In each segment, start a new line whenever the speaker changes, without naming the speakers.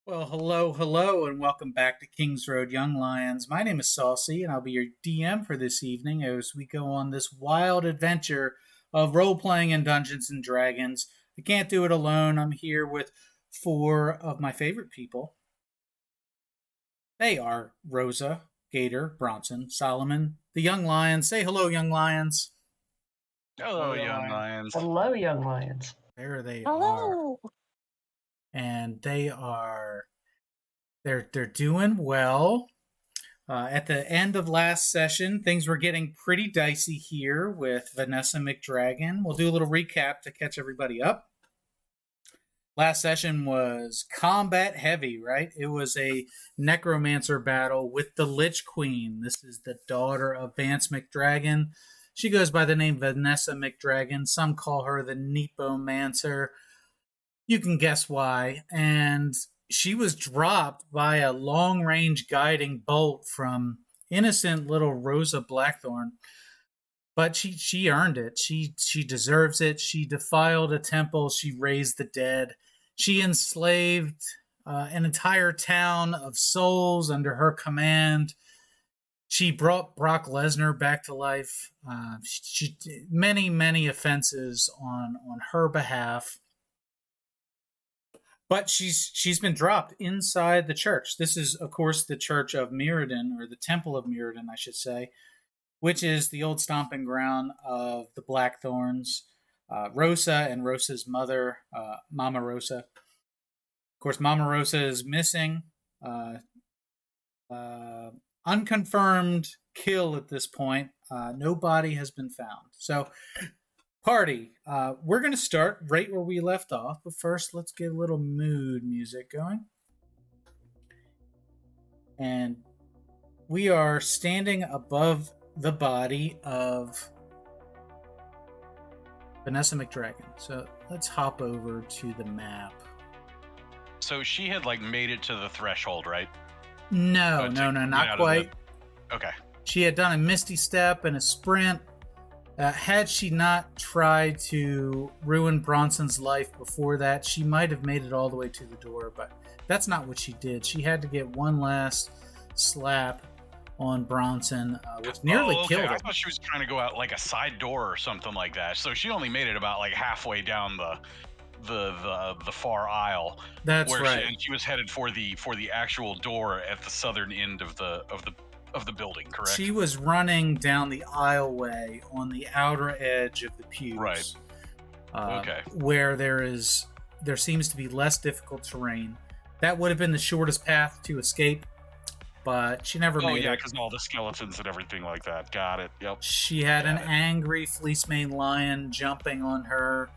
Well, hello, and welcome back to Kings Road Young Lions. My name is Saucey, and I'll be your DM for this evening as we go on this wild adventure of role playing in Dungeons and Dragons. I can't do it alone. I'm here with four of my favorite people. They are Rosa, Gator, Bronson, Solomon, the Young Lions. Say hello, Young Lions.
Hello, young lions.
Hello, young lions.
There they
Hello.
are. And they're doing well. At the end of last session, things were getting pretty dicey here with Vanessa McDragon. We'll do a little recap to catch everybody up. Last session was combat heavy, right? It was a necromancer battle with the Lich Queen. This is the daughter of Vance McDragon. She goes by the name Vanessa McDragon. Some call her the Nepomancer. You can guess why. And she was dropped by a long-range guiding bolt from innocent little Rosa Blackthorn. But she earned it. She deserves it. She defiled a temple. She raised the dead. She enslaved an entire town of souls under her command. She brought Brock Lesnar back to life. She many offenses on her behalf. But she's been dropped inside the church. This is, of course, the Church of Mirrodin, or the Temple of Mirrodin, I should say, which is the old stomping ground of the Blackthorns, Rosa and Rosa's mother, Mama Rosa. Of course, Mama Rosa is missing. Unconfirmed kill at this point. No body has been found. So, party, we're going to start right where we left off, but first let's get a little mood music going. And we are standing above the body of Vanessa McDragon. So let's hop over to the map.
So she had made it to the threshold, right?
No, not quite.
Okay.
She had done a misty step and a sprint. Had she not tried to ruin Bronson's life before that, she might have made it all the way to the door, but that's not what she did. She had to get one last slap on Bronson, which nearly killed him.
I thought she was trying to go out like a side door or something like that. So she only made it about halfway down the far aisle.
That's right.
She was headed for the actual door at the southern end of the building, correct?
She was running down the aisleway on the outer edge of the pews.
Right. Okay.
Where there seems to be less difficult terrain. That would have been the shortest path to escape, but she never made it. Oh, yeah,
because all the skeletons and everything like that. Got it. Yep.
She had an angry fleece-maned lion jumping on her,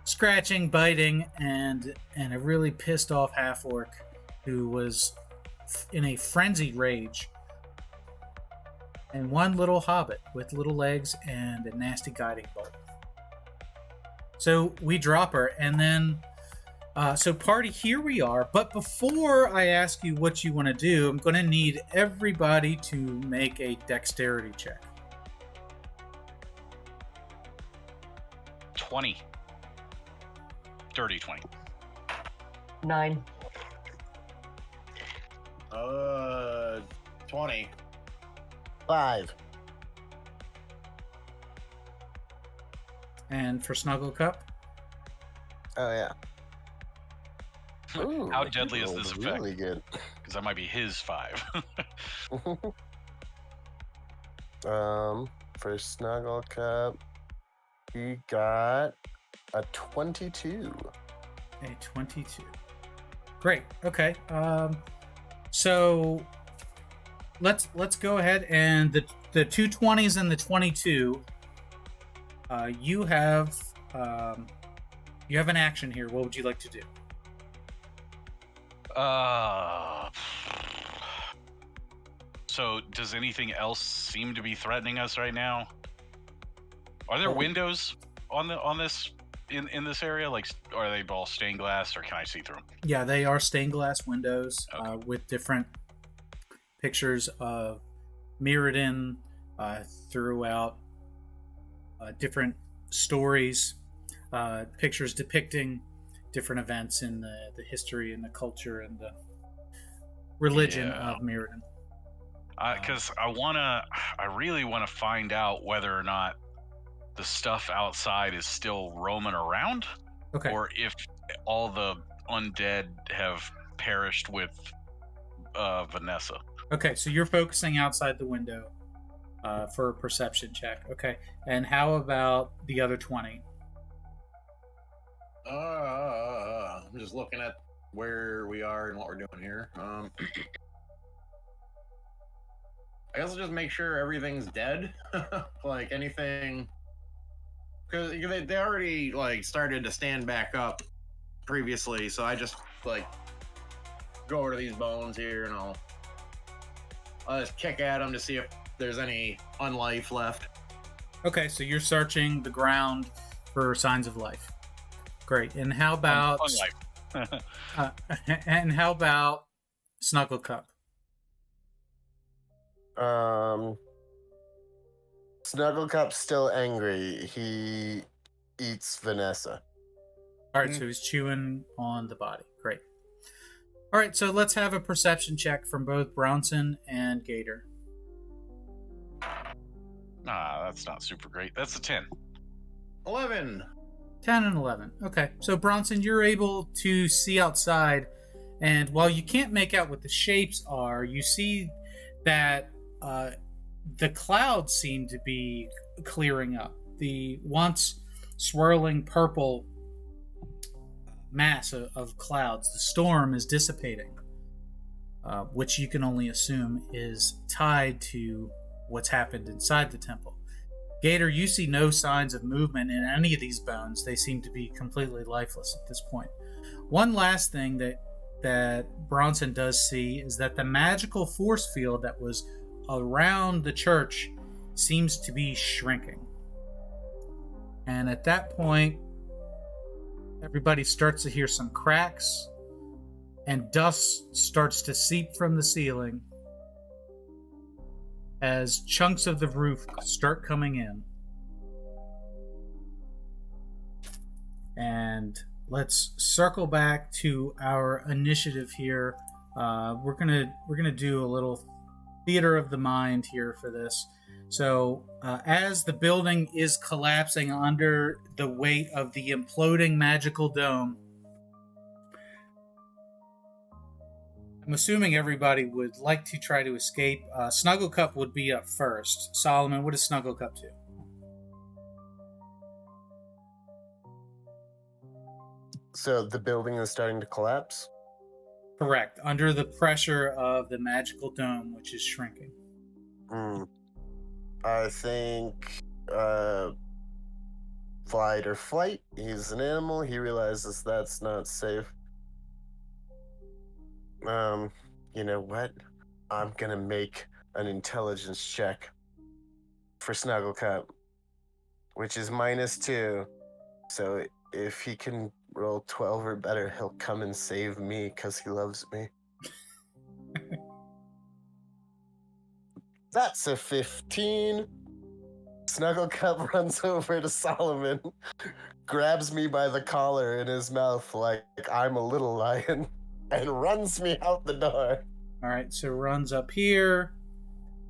scratching, biting, and a really pissed-off half-orc who was in a frenzied rage. And one little hobbit with little legs and a nasty guiding bolt. So we drop her, and then... so party, here we are. But before I ask you what you want to do, I'm going to need everybody to make a dexterity check.
20. Dirty 20.
9.
20.
5.
And for Snuggle Cup?
Oh, yeah. Ooh,
How deadly is this effect?
Really good.
Because that might be his 5.
For Snuggle Cup, he got a 22.
A 22. Great. Okay. So let's go ahead, and the two 20s and the 22. You have an action here. What would you like to do?
So does anything else seem to be threatening us right now? Are there windows on this in this area? Are they all stained glass, or can I see through them?
Yeah, they are stained glass windows, with different pictures of Mirrodin throughout, different stories, pictures depicting different events in the history and the culture and the religion of Mirrodin.
Because I really want to find out whether or not the stuff outside is still roaming around,
Okay.
or if all the undead have perished with Vanessa.
Okay, so you're focusing outside the window for a perception check. Okay, and how about the other 20?
I'm just looking at where we are and what we're doing here. I guess I'll just make sure everything's dead. Like anything, because they already like started to stand back up previously. So I just like go over to these bones here and I'll just kick at them to see if there's any unlife left.
Okay, so you're searching the ground for signs of life. Great. And how about
Unlife.
and how about Snugglecup?
Snugglecup's still angry. He eats Vanessa.
All right, so he's chewing on the body. Great. All right, so let's have a perception check from both Bronson and Gator.
Nah, that's not super great. That's a 10.
11.
10 and 11. Okay, so Bronson, you're able to see outside, and while you can't make out what the shapes are, you see that the clouds seem to be clearing up. The once swirling purple mass of clouds, the storm is dissipating, which you can only assume is tied to what's happened inside the temple. Gator, you see no signs of movement in any of these bones. They seem to be completely lifeless at this point. One last thing that Bronson does see is that the magical force field that was around the church seems to be shrinking. And at that point, everybody starts to hear some cracks, and dust starts to seep from the ceiling as chunks of the roof start coming in. And let's circle back to our initiative here. We're gonna do a little theater of the mind here for this. So as the building is collapsing under the weight of the imploding magical dome, I'm assuming everybody would like to try to escape. Snugglecup would be up first. Solomon, what does Snugglecup do?
So the building is starting to collapse?
Correct. Under the pressure of the magical dome, which is shrinking.
I think flight or flight. He's an animal. He realizes that's not safe. You know what? I'm gonna make an intelligence check for Snugglecup, which is -2. So if he can roll 12 or better, he'll come and save me because he loves me. That's a 15. Snugglecup runs over to Solomon, grabs me by the collar in his mouth like I'm a little lion, and runs me out the door.
All right, so runs up here,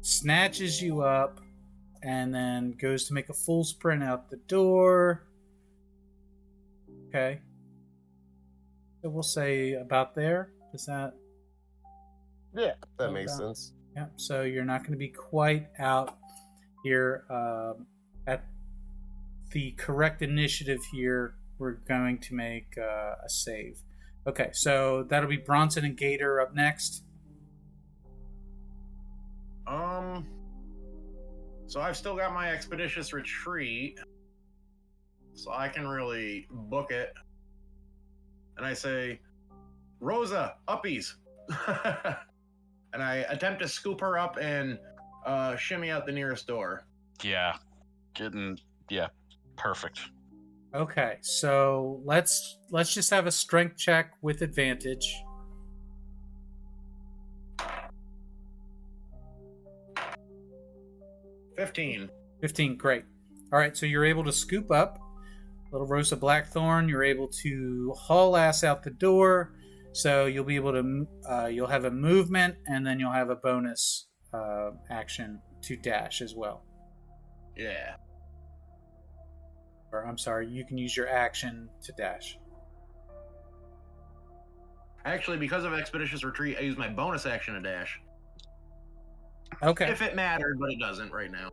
snatches you up, and then goes to make a full sprint out the door. Okay. So we'll say about there. Does that?
Yeah, that makes sense.
Yeah, so you're not going to be quite out here at the correct initiative here. We're going to make a save. Okay, so that'll be Bronson and Gator up next.
So I've still got my expeditious retreat, so I can really book it. And I say, Rosa, uppies. And I attempt to scoop her up and shimmy out the nearest door.
Yeah. Perfect.
Okay, so let's just have a strength check with advantage.
$15.
15, great. All right, so you're able to scoop up Little Rosa Blackthorn, you're able to haul ass out the door. So you'll be able to, you'll have a movement, and then you'll have a bonus action to dash as well.
Yeah.
Or, I'm sorry, you can use your action to dash.
Actually, because of Expeditious Retreat, I use my bonus action to dash.
Okay.
If it mattered, but it doesn't right now.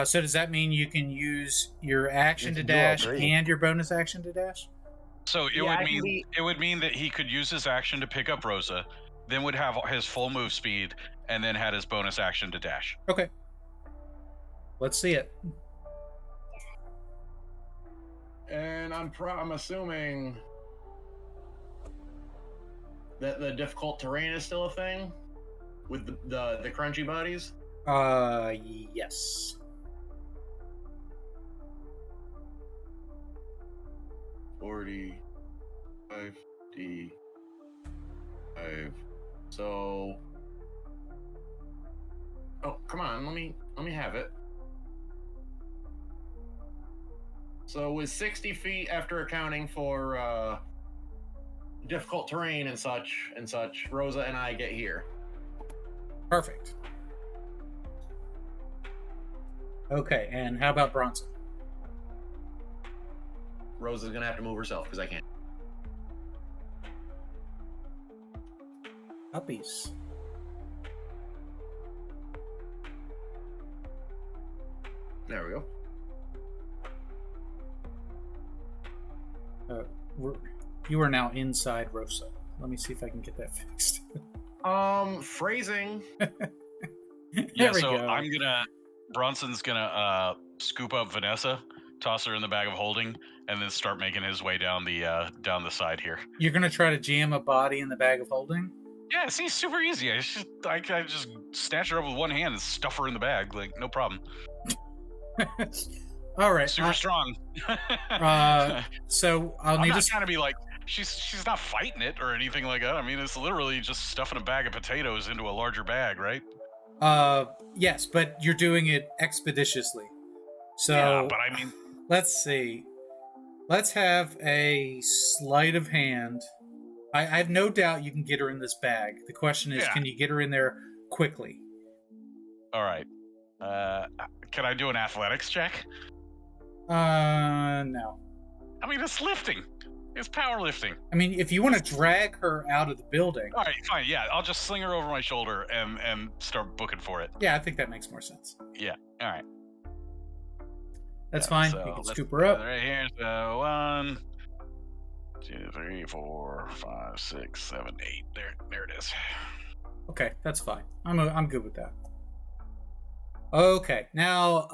So does that mean you can use your action
You
to
can do all
dash
three.
and your bonus action to dash?
So it
Yeah,
would
I can
mean
be-
it would mean that he could use his action to pick up Rosa, then would have his full move speed, and then had his bonus action to dash.
Okay. Let's see it.
And I'm assuming that the difficult terrain is still a thing with the crunchy bodies.
Yes.
40, 50, 5. So, oh come on, let me have it. So with 60 feet after accounting for difficult terrain and such, Rosa and I get here.
Perfect. Okay, and how about Bronson?
Rosa's gonna have to move herself because I can't.
Puppies.
There we go.
You are now inside Rosa. Let me see if I can get that fixed.
Phrasing.
There
Yeah,
we
so
go.
Bronson's gonna scoop up Vanessa, toss her in the bag of holding, and then start making his way down the side here.
You're gonna try to jam a body in the bag of holding?
Yeah, see, super easy. I just snatch her up with one hand and stuff her in the bag, like no problem.
All right.
Super strong.
So I'll
I'm
need
not
to.
trying to be like she's not fighting it or anything like that. I mean, it's literally just stuffing a bag of potatoes into a larger bag, right?
Yes, but you're doing it expeditiously. So
Yeah, but I mean,
let's see. Let's have a sleight of hand. I have no doubt you can get her in this bag. The question is,
Yeah.
can you get her in there quickly?
all right. Can I do an athletics check?
No.
I mean, it's lifting. It's powerlifting.
I mean, if you want to drag her out of the building,
All right, fine. Yeah, I'll just sling her over my shoulder and start booking for it.
yeah, I think that makes more sense.
Yeah. All right.
That's
Yeah,
fine.
so
You can
let's
scoop
put
her
it
up.
right here. So 1, 2, 3, 4, 5, 6, 7, 8. There it is.
Okay, that's fine. I'm good with that. Okay, now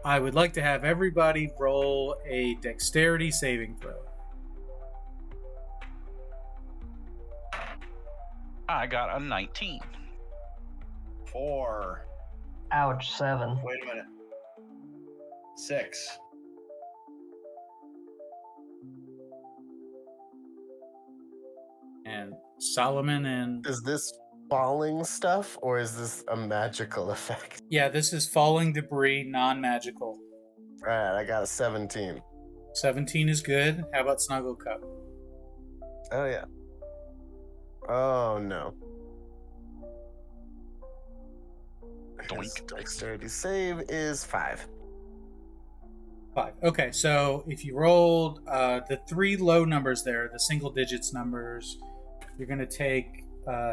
I would like to have everybody roll a dexterity saving throw.
I got a 19.
4.
Ouch, 7.
Wait a minute. 6.
And Solomon and
Is this falling stuff or is this a magical effect?
yeah, this is falling debris, non-magical.
Alright, I got a 17.
17 is good. How about Snuggle Cup?
Oh, yeah. Oh, no. His
Doink.
dexterity save is 5.
5. Okay, so if you rolled the 3 low numbers there, the single digits numbers, you're going to take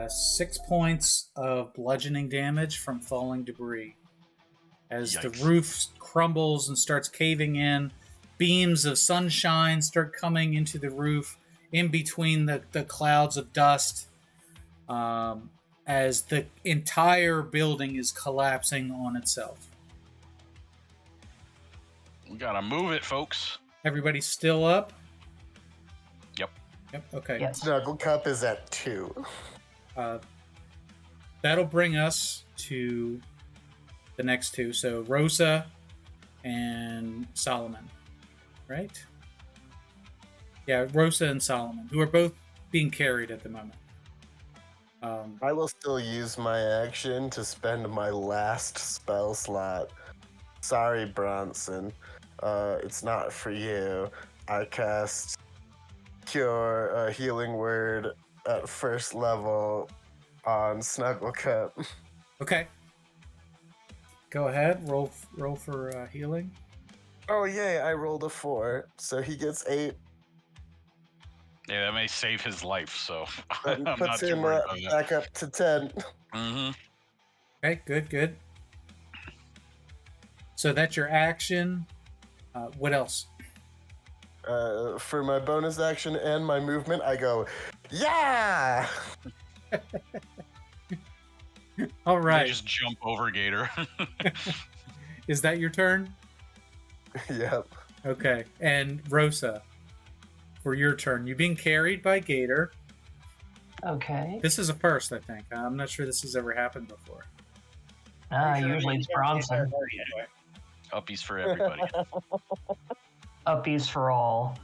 6 points of bludgeoning damage from falling debris. As the
Yikes.
roof crumbles and starts caving in, beams of sunshine start coming into the roof in between the clouds of dust as the entire building is collapsing on itself.
We gotta move it, folks.
Everybody's still up?
Yep.
Yep, okay.
Yes.
Snuggle Cup is at 2.
That'll bring us to the next two. So Rosa and Solomon, right? Yeah, Rosa and Solomon, who are both being carried at the moment.
I will still use my action to spend my last spell slot. Sorry, Bronson. it's not for you. I cast Cure Healing Word at first level on Snugglecup.
Okay. Go ahead. Roll for healing.
Oh yay! I rolled a 4, so he gets 8.
Yeah, that may save his life, so
That
I'm not
puts
too
him
worried about that.
back up to 10.
Mm-hmm.
Okay, good. So that's your action. What else?
For my bonus action and my movement, I go, yeah!
All right.
They just jump over Gator.
Is that your turn?
Yep.
Okay. And Rosa, for your turn, you're being carried by Gator.
Okay.
This is a first, I think. I'm not sure this has ever happened before.
Usually it's Bronson.
Uppies for everybody.
Uppies for all.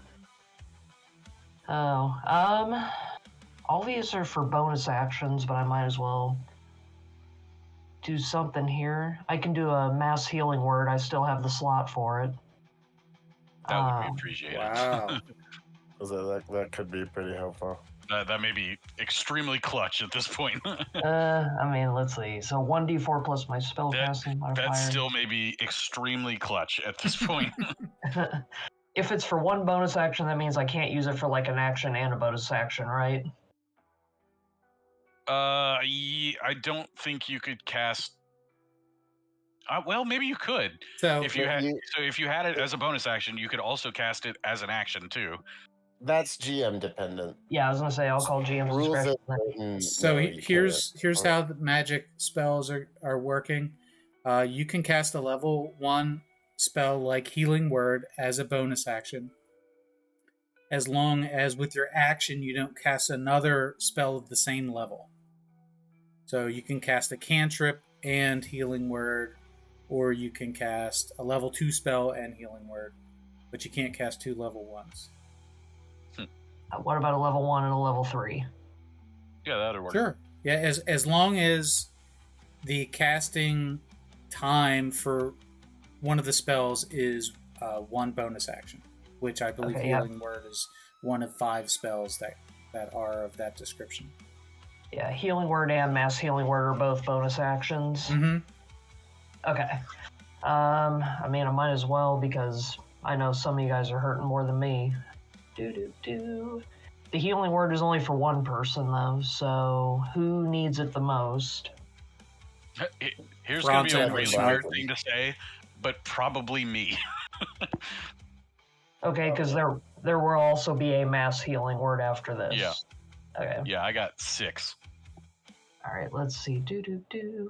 Oh, all these are for bonus actions, but I might as well do something here. I can do a mass healing word. I still have the slot for it.
That would be appreciated.
Wow.
So that could be pretty helpful.
That may be extremely clutch at this point.
I mean, let's see. So 1d4 plus my spellcasting modifier.
That still may be extremely clutch at this point.
If it's for one bonus action, that means I can't use it for like an action and a bonus action, right?
I don't think you could cast. Well, maybe you could.
So
If you had it as a bonus action, you could also cast it as an action too.
That's GM dependent.
Yeah, I was gonna say I'll call GM's
Rules
discretion.
are written,
So
no, you
here's how the magic spells are working. You can cast a level 1 spell like Healing Word as a bonus action, as long as with your action you don't cast another spell of the same level. So you can cast a cantrip and Healing Word, or you can cast a level 2 spell and Healing Word, but you can't cast 2 level 1s.
What about a level 1 and a level 3?
Yeah, that'd work.
Sure. Yeah, as long as the casting time for one of the spells is 1 bonus action, which I believe
Okay, yeah.
Healing Word is one of 5 spells that are of that description.
Yeah, Healing Word and Mass Healing Word are both bonus actions.
Mm-hmm.
Okay. I mean, I might as well because I know some of you guys are hurting more than me. The Healing Word is only for one person, though, so who needs it the most?
Here's going to be a
Bronson,
really weird thing to say, but probably me.
Okay, because there will also be a Mass Healing Word after this.
Yeah.
Okay.
Yeah, I got 6.
All right, let's see.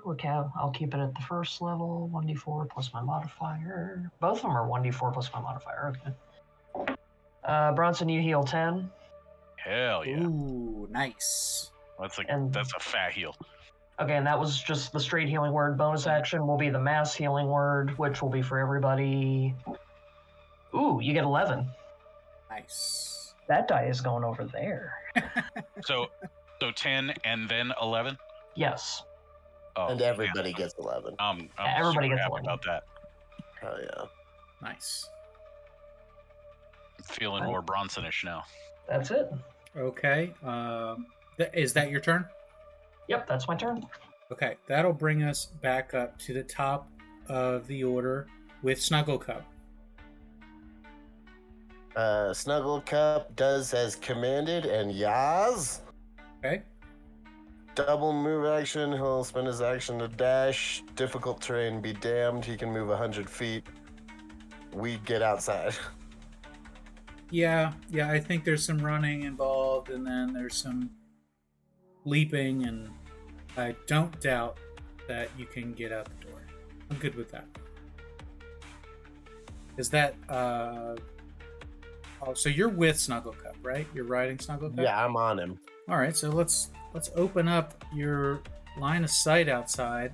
Okay, I'll keep it at the first level. 1d4 plus my modifier. Both of them are 1d4 plus my modifier. Okay. Bronson, you heal 10.
Hell yeah.
Ooh, nice.
That's
And-
a fat heal.
Okay, and that was just the straight healing word. Bonus action will be the mass healing word, which will be for everybody. Ooh, you get 11.
Nice.
That die is going over there.
So 10 and then 11?
Yes.
Oh,
And everybody gets 11.
I'm
Everybody
super
gets
happy
11.
about that.
Hell yeah.
Nice.
I'm feeling more Bronsonish now.
That's it.
Okay. Is that your turn?
Yep, that's my turn.
Okay, that'll bring us back up to the top of the order with Snugglecup.
Snugglecup does as commanded and yas.
Okay.
Double move action. He'll spend his action to dash. Difficult terrain be damned. He can move 100 feet. We get outside.
Yeah, I think there's some running involved, and then there's some leaping, and I don't doubt that you can get out the door. I'm good with that. Is that so you're with Snugglecup, right? You're riding Snugglecup?
Yeah, I'm on him.
All right, so let's open up your line of sight outside.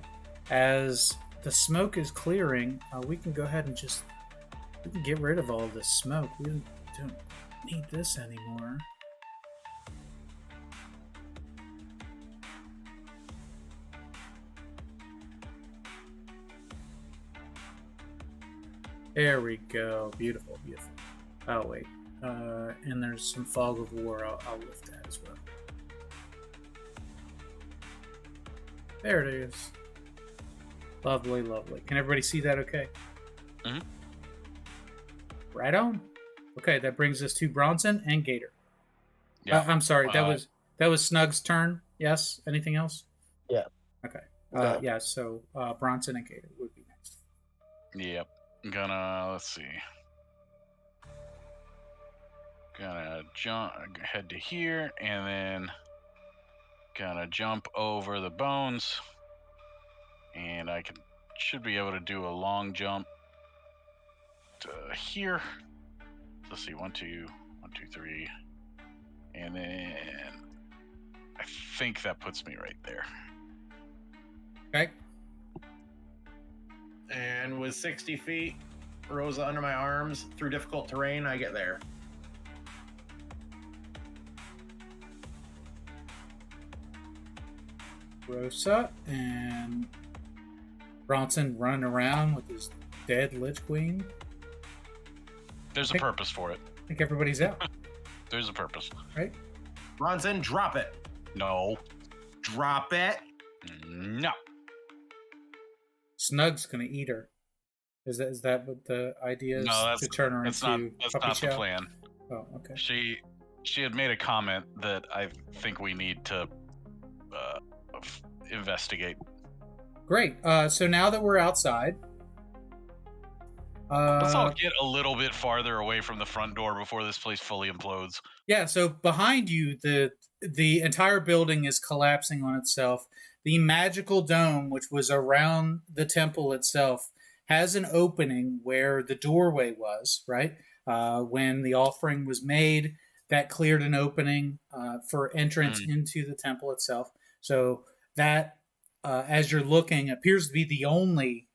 As the smoke is clearing, we can go ahead and we can get rid of all this smoke. We don't need this anymore. There we go. Beautiful, beautiful. Oh, wait. And there's some fog of war. I'll lift that as well. There it is. Lovely, lovely. Can everybody see that okay?
Mm-hmm.
Right on. Okay, that brings us to Bronson and Gator.
Yeah.
I'm sorry, that was Snug's turn. Yes? Anything else?
Yeah.
Okay.
No.
Yeah, so Bronson and Gator would be next.
Yep. Let's see. Gonna head to here, and then gonna jump over the bones, and should be able to do a long jump to here. Let's see, 1, 2, 1, 2, 3, and then I think that puts me right there.
Okay.
And with 60 feet, Rosa under my arms, through difficult terrain, I get there.
Rosa and Bronson running around with his dead Lich Queen.
There's a purpose for it.
I think everybody's out.
There's a purpose.
Right?
Bronson, drop it.
No.
Drop it.
No.
Snug's gonna eat her. Is that what the idea is?
No,
to turn her
that's
into
that's
puppy
not
chow?
the plan.
Oh, okay.
She had made a comment that I think we need to investigate.
Great. So now that we're outside,
let's all get a little bit farther away from the front door before this place fully implodes.
Yeah. So behind you, the entire building is collapsing on itself. The magical dome, which was around the temple itself, has an opening where the doorway was. Right. When the offering was made, that cleared an opening for entrance into the temple itself. So that, as you're looking, appears to be the only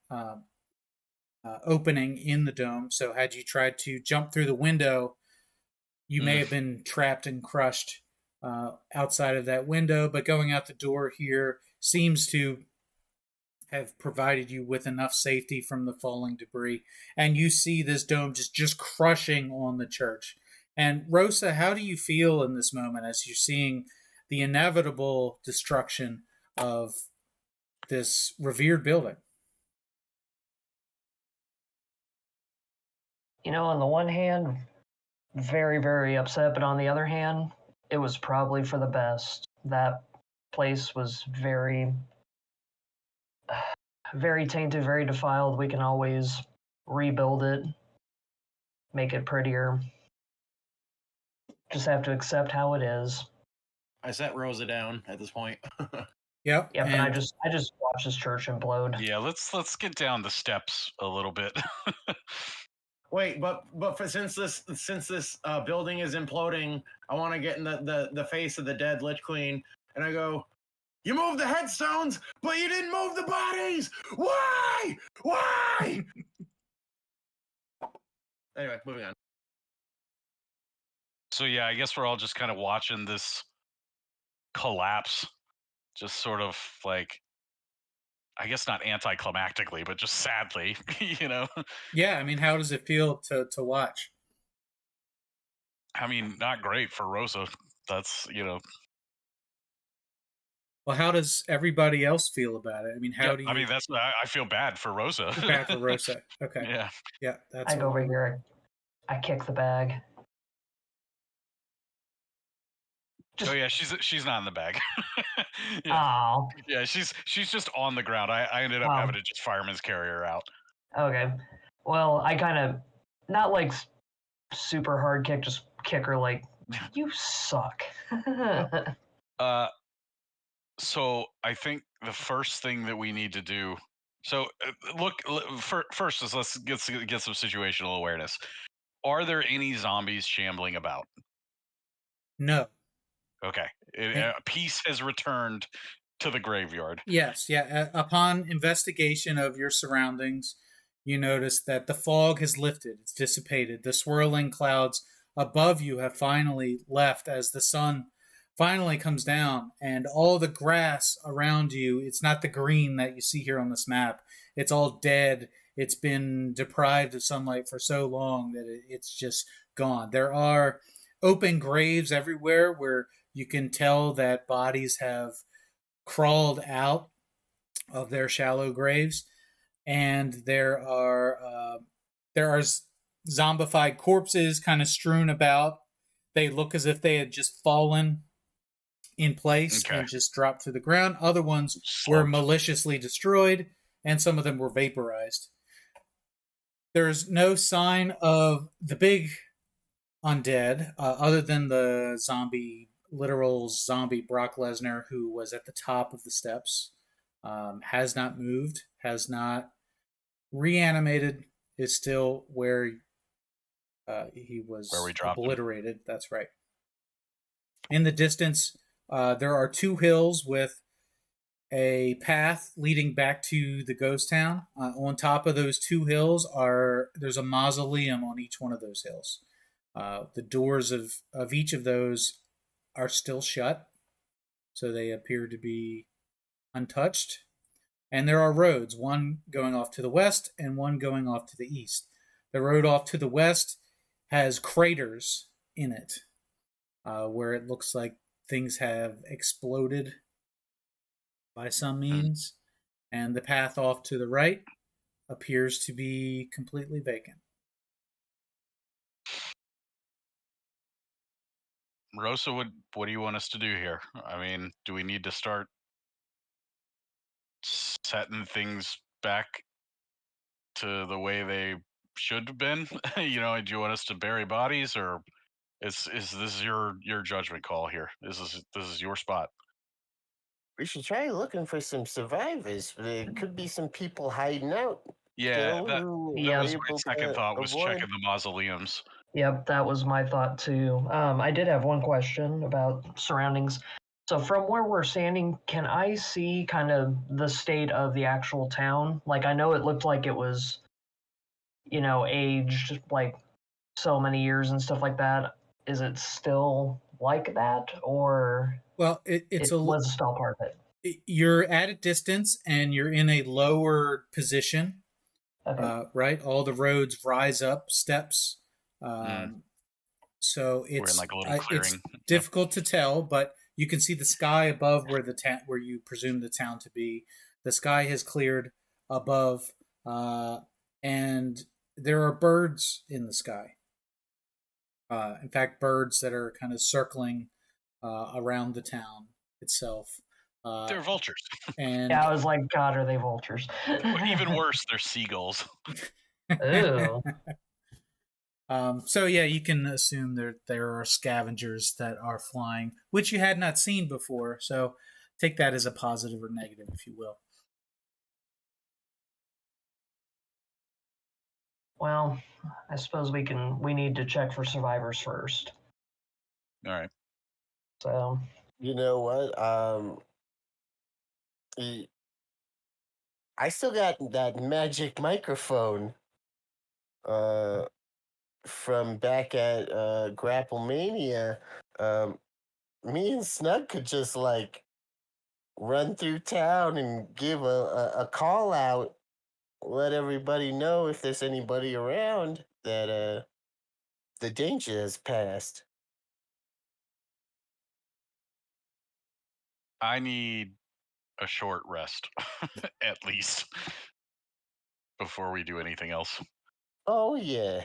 opening in the dome. So had you tried to jump through the window, you may have been trapped and crushed outside of that window. But going out the door here seems to have provided you with enough safety from the falling debris. And you see this dome just crushing on the church. And Rosa, how do you feel in this moment as you're seeing the inevitable destruction of this revered building?
You know, on the one hand, very, very upset, but on the other hand, it was probably for the best. That place was very, very tainted, very defiled. We can always rebuild it, make it prettier. Just have to accept how it is.
I set Rosa down at this point.
Yep.
Yep, and I just watched this church implode.
Yeah, let's get down the steps a little bit.
Wait, but since this building is imploding, I want to get in the face of the dead Lich Queen, and I go, "You moved the headstones, but you didn't move the bodies. Why? Why?" Anyway, moving on.
So yeah, I guess we're all just kind of watching this collapse, just sort of like, I guess not anticlimactically, but just sadly, you know.
Yeah, I mean, how does it feel to watch?
I mean, not great for Rosa. That's, you know.
Well, how does everybody else feel about it? I mean, how do you?
I mean, I feel bad for Rosa.
Bad for Rosa. Okay.
Yeah.
Yeah, that's.
I go over here. I kick the bag.
Oh yeah, she's not in the bag.
Yeah. Oh.
Yeah, she's just on the ground. I ended up having to just fireman's carry her out.
Okay. Well, I kind of, not like super hard kick, just kick her like, you suck.
So I think the first thing that we need to do. So first is let's get some situational awareness. Are there any zombies shambling about?
No.
Okay. Peace has returned to the graveyard.
Yes, yeah. Upon investigation of your surroundings, you notice that the fog has lifted. It's dissipated. The swirling clouds above you have finally left as the sun finally comes down, and all the grass around you, it's not the green that you see here on this map. It's all dead it's been deprived of sunlight for so long that it's just gone. There are open graves everywhere where you can tell that bodies have crawled out of their shallow graves, and there are zombified corpses kind of strewn about. They look as if they had just fallen in place
Okay.
and just dropped to the ground. Other ones were
Slumped.
maliciously destroyed, and some of them were vaporized. There's no sign of the big undead, other than the literal zombie Brock Lesnar, who was at the top of the steps, has not moved, has not reanimated, is still where he was
Where we dropped him.
obliterated. That's right. In the distance, there are 2 hills with a path leading back to the ghost town. On top of those 2 hills there's a mausoleum on each one of those hills. The doors of each of those are still shut, so they appear to be untouched. And there are roads, one going off to the west and one going off to the east. The road off to the west has craters in it, where it looks like things have exploded by some means. And the path off to the right appears to be completely vacant.
Rosa, what do you want us to do here? I mean, do we need to start setting things back to the way they should have been? Do you want us to bury bodies, or is this your judgment call here? This is your spot.
We should try looking for some survivors. There could be some people hiding out.
Yeah,
still
that
who
Yeah.
were
was my
able
second
to
thought, was
avoid.
checking the mausoleums.
Yep, that was my thought too. I did have one question about surroundings. So from where we're standing, can I see kind of the state of the actual town? Like, I know it looked like it was, aged like so many years and stuff like that. Is it still like that, or
Well, it's a
was still part of it?
you're at a distance and you're in a lower position.
Okay.
Right, all the roads rise up steps, so
We're in
it's
like a little
it's
clearing.
difficult to tell, but you can see the sky above where where you presume the town to be. The sky has cleared above, and there are birds in the sky. In fact, birds that are kind of circling around the town itself.
They're vultures.
And
Yeah, I was like, God, are they vultures?
Even worse, they're seagulls.
Ew.
So yeah, you can assume there are scavengers that are flying, which you had not seen before. So take that as a positive or negative, if you will.
Well, I suppose we need to check for survivors first.
All right.
So
You know what? I still got that magic microphone from back at Grapple Mania. Me and Snug could just like run through town and give a call out, let everybody know if there's anybody around that the danger has passed.
I need a short rest, at least, before we do anything else.
Oh yeah.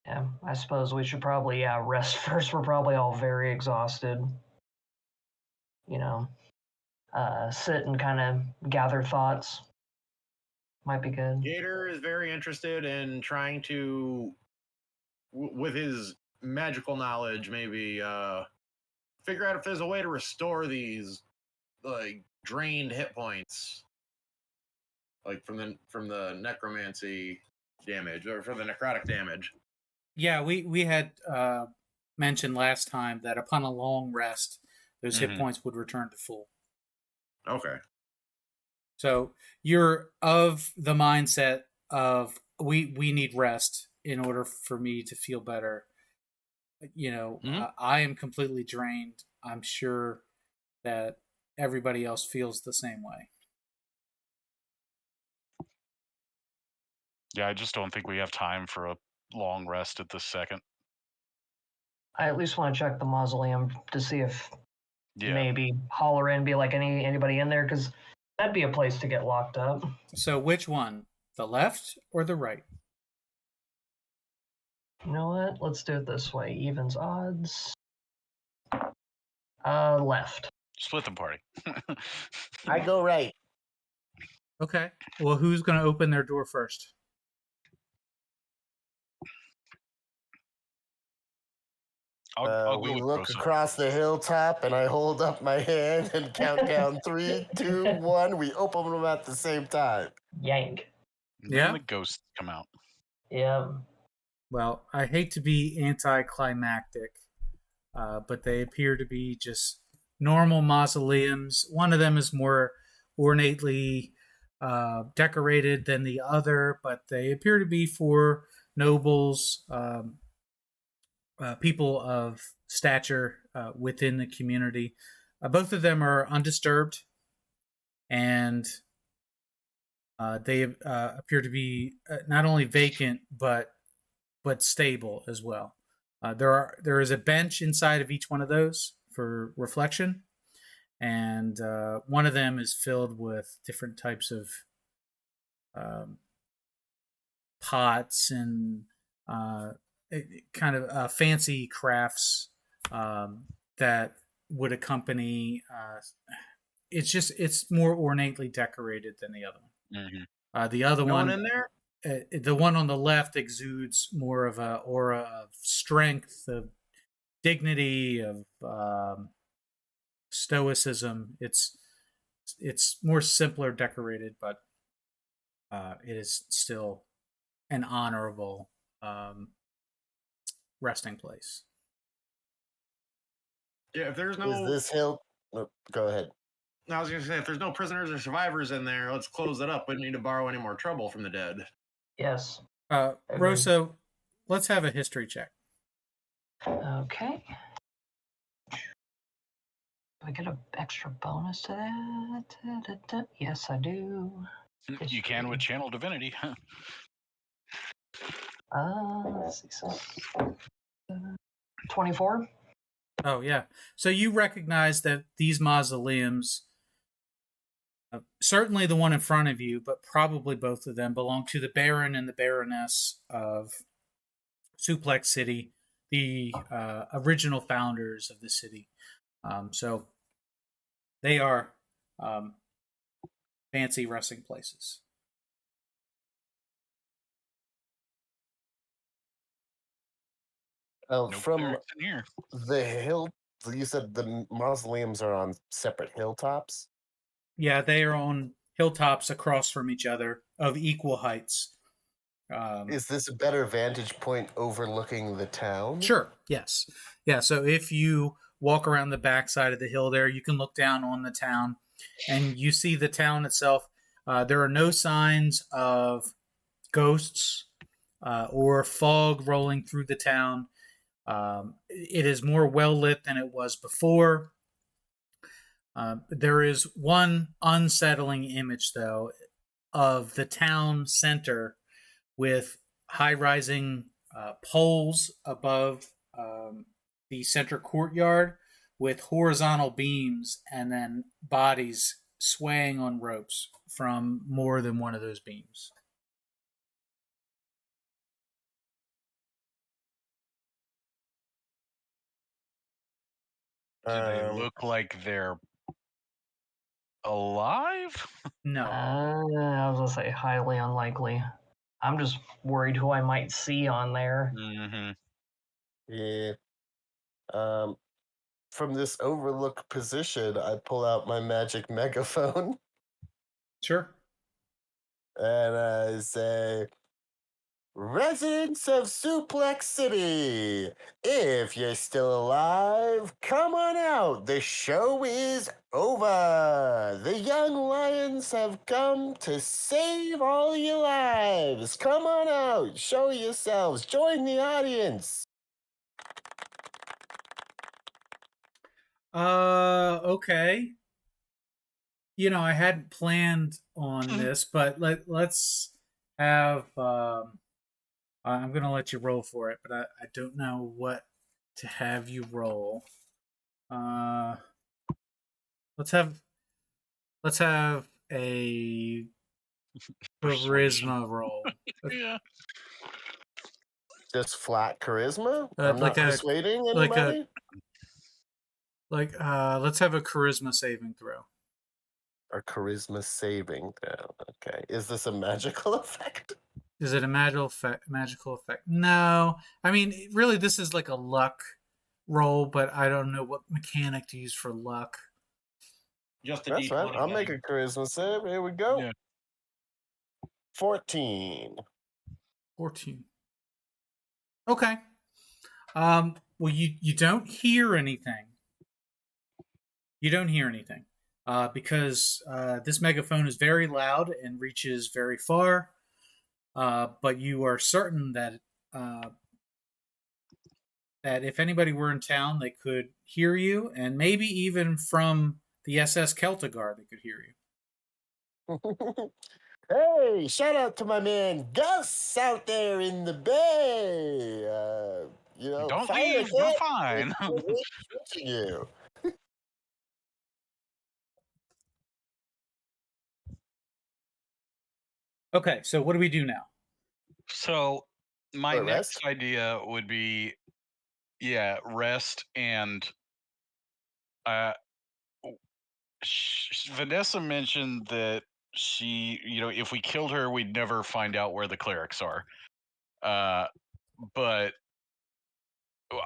yeah, I suppose we should probably rest first. We're probably all very exhausted. Sit and kind of gather thoughts. Might be good.
Gator is very interested in trying to, with his magical knowledge, maybe figure out if there's a way to restore these like drained hit points, like from the necromancy damage or from the necrotic damage.
Yeah, we had mentioned last time that upon a long rest, those hit points would return to full.
Okay.
So you're of the mindset of we need rest in order for me to feel better. I am completely drained. I'm sure that everybody else feels the same way.
Yeah, I just don't think we have time for a long rest at this second.
I at least want to check the mausoleum to see if
Yeah.
maybe holler in, be like anybody in there, because that'd be a place to get locked up.
So which one? The left or the right?
You know what? Let's do it this way. Evens odds. Left.
Split the party.
I go right.
Okay. Well, who's going to open their door first?
I'll
We
go with
look
Rosa.
across the hilltop, and I hold up my hand and count down 3, 2, 1. We open them at the same time.
Yank.
And
Yeah.
then the ghosts come out.
Yeah.
Well, I hate to be anticlimactic, but they appear to be just normal mausoleums. One of them is more ornately decorated than the other, but they appear to be for nobles, people of stature within the community. Both of them are undisturbed, and they appear to be not only vacant but stable as well. There is a bench inside of each one of those for reflection, and one of them is filled with different types of pots and kind of fancy crafts that would accompany. It's more ornately decorated than the other one.
Mm-hmm.
The other
No
one
in there?
The one on the left exudes more of a aura of strength, of dignity, of stoicism. It's more simpler decorated, but it is still an honorable resting place.
Yeah, if there's
Is
no,
this hill? Oh, go ahead.
I was gonna say, if there's no prisoners or survivors in there, let's close it up. We don't need to borrow any more trouble from the dead.
Yes.
Rosa, let's have a history check.
Okay. Do I get an extra bonus to that? Yes, I do.
You can with Channel Divinity.
Let's see. So, 24.
Oh yeah. So you recognize that these mausoleums, certainly the one in front of you, but probably both of them, belong to the Baron and the Baroness of Suplex City, the original founders of the city. So they are fancy resting places.
Oh,
No
from
clerics in here.
the hill, you said the mausoleums are on separate hilltops?
Yeah, they are on hilltops across from each other of equal heights.
Is this a better vantage point overlooking the town?
Sure. Yes. Yeah. So if you walk around the backside of the hill there, you can look down on the town and you see the town itself. There are no signs of ghosts or fog rolling through the town. It is more well lit than it was before. There is one unsettling image, though, of the town center with high-rising poles above the center courtyard with horizontal beams and then bodies swaying on ropes from more than one of those beams.
Do they look like they're alive?
No.
I was gonna say highly unlikely. I'm just worried who I might see on there.
Mm-hmm.
Yeah. From this overlook position, I pull out my magic megaphone
Sure.
and I say, "Residents of Suplex City, if you're still alive, come on out. The show is over. The young lions have come to save all your lives. Come on out. Show yourselves. Join the audience."
Okay. You know, I hadn't planned on this, but let's have. I'm gonna let you roll for it, but I don't know what to have you roll. Let's have a
Persuasion.
charisma roll.
Yeah.
Just flat charisma? I'm
Like
not
a
persuading
like a
anybody?
let's have a charisma saving throw.
Or charisma saving throw. Okay. Is this a magical effect?
Is it a magical effect? No. I mean, really, this is like a luck roll, but I don't know what mechanic to use for luck.
Just a
That's
D20.
right. I'll make a charisma save. Here we go.
Yeah.
14.
14. Okay. Well, you don't hear anything. You don't hear anything because this megaphone is very loud and reaches very far. But you are certain that that if anybody were in town, they could hear you, and maybe even from the SS Celtigar, they could hear you.
Hey, shout out to my man Gus out there in the bay.
Don't
fire
leave.
at
We're
that.
fine.
We're switching you.
Okay, so what do we do now?
So my
Or
next
rest?
idea would be, yeah, rest and uh, Vanessa mentioned that she, if we killed her, we'd never find out where the clerics are. But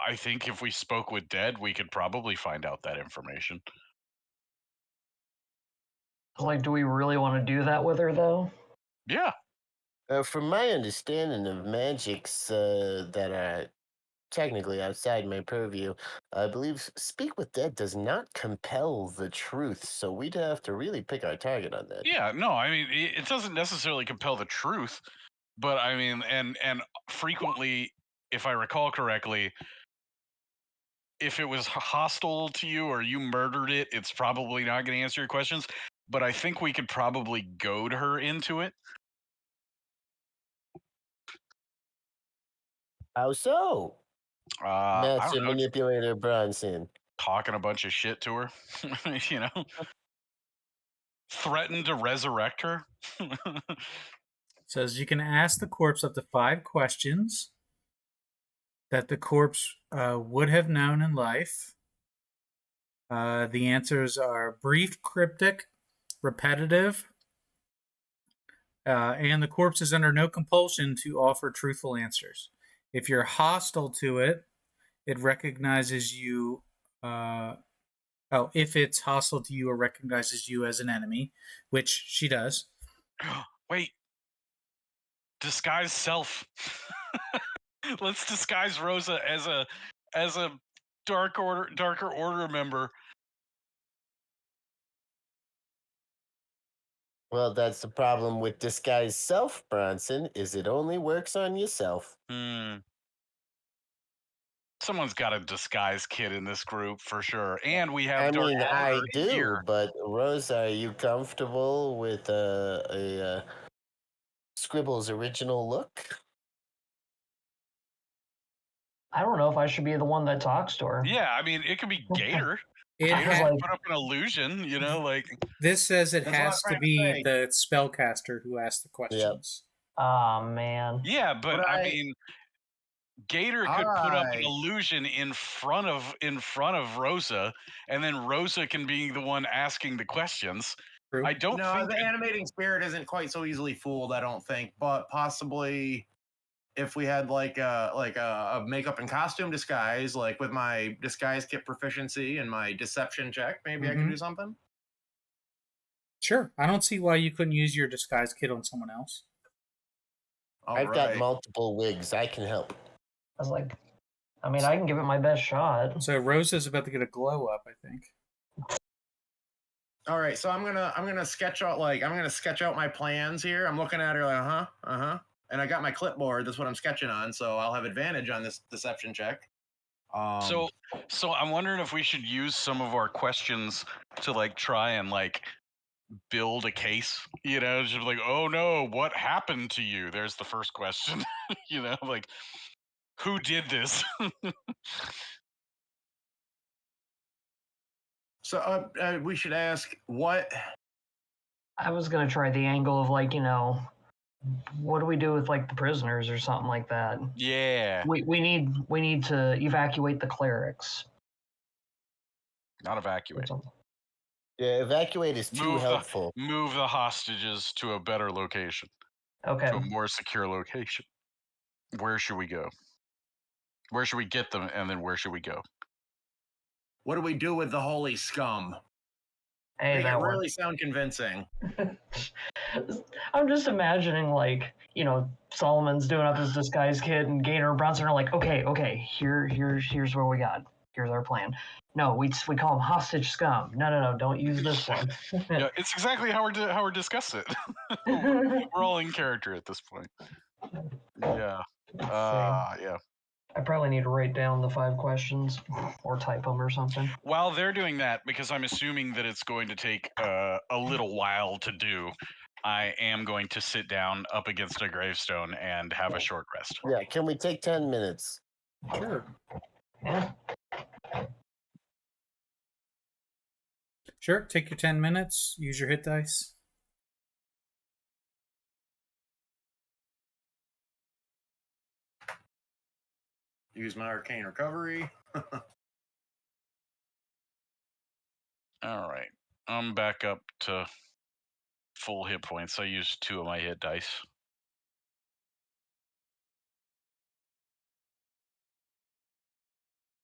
I think if we spoke with Dead, we could probably find out that information.
Like, do we really want to do that with her, though?
Yeah.
From my understanding of magics that are technically outside my purview, I believe Speak with Dead does not compel the truth, so we'd have to really pick our target on that.
Yeah. No, I mean, it doesn't necessarily compel the truth, but I mean, and frequently, if I recall correctly, if it was hostile to you or you murdered it, it's probably not going to answer your questions. But I think we could probably goad her into it.
How so?
I
Master
don't know,
Manipulator Bronson.
talking a bunch of shit to her, threaten to resurrect her.
It says you can ask the corpse up to 5 questions that the corpse would have known in life. The answers are brief, cryptic, repetitive, and the corpse is under no compulsion to offer truthful answers. If you're hostile to it, it recognizes you. If it's hostile to you or recognizes you as an enemy, which she does.
Wait, disguise self. Let's disguise Rosa as a darker order member.
Well, that's the problem with disguise self, Bronson, is it only works on yourself.
Someone's got a disguise kit in this group for sure, and we have
I
dark
mean, I
order in
do,
here.
but Rosa, are you comfortable with a Scribble's original look?
I don't know if I should be the one that talks to her.
Yeah, I mean, it could be Gator.
It
Gator
has,
can
like-
put up an illusion, like.
This says it
That's what
has
I'm
to
trying to
be
say.
the spellcaster who asked the questions.
Oh, man.
Yeah, but I mean, Gator could put up an
Alright.
illusion in front of Rosa, and then Rosa can be the one asking the questions.
True.
I don't
No,
think
the animating spirit isn't quite so easily fooled, I don't think. But possibly, if we had like a makeup and costume disguise, like with my disguise kit proficiency and my deception check, maybe I can do something.
Sure. I don't see why you couldn't use your disguise kit on someone else.
I've got multiple wigs. I can help.
I was like, I mean, I can give it my best shot.
So Rosa's about to get a glow up, I think.
All right, so I'm gonna sketch out my plans here. I'm looking at her like and I got my clipboard. That's what I'm sketching on, so I'll have advantage on this deception check.
so. So I'm wondering if we should use some of our questions to try and build a case, just like, oh no, what happened to you? There's the first question. Like, who did this?
So we should ask what.
I was gonna try the angle of like, what do we do with like the prisoners or something like that?
Yeah.
We need to evacuate the clerics.
Not evacuate.
Yeah, evacuate is too helpful.
Move the hostages to a better location.
Okay.
To a more secure location. Where should we go? Where should we get them, and then where should we go?
What do we do with the holy scum?
Hey,
that really sound convincing.
I'm just imagining, like, Solomon's doing up his disguise kit, and Gator and Bronson are like, okay, here's where we got. Here's our plan. No, we call them hostage scum. No, don't use this one.
Yeah, it's exactly how we're discussing it. We're all in character at this point. Yeah. Yeah.
I probably need to write down the 5 questions or type them or something.
While they're doing that, because I'm assuming that it's going to take a little while to do, I am going to sit down up against a gravestone and have a short rest.
Yeah, can we take 10 minutes?
Sure.
Yeah.
Sure, take your 10 minutes, use your hit dice.
Use my arcane recovery.
All right. I'm back up to full hit points. I used 2 of my hit dice.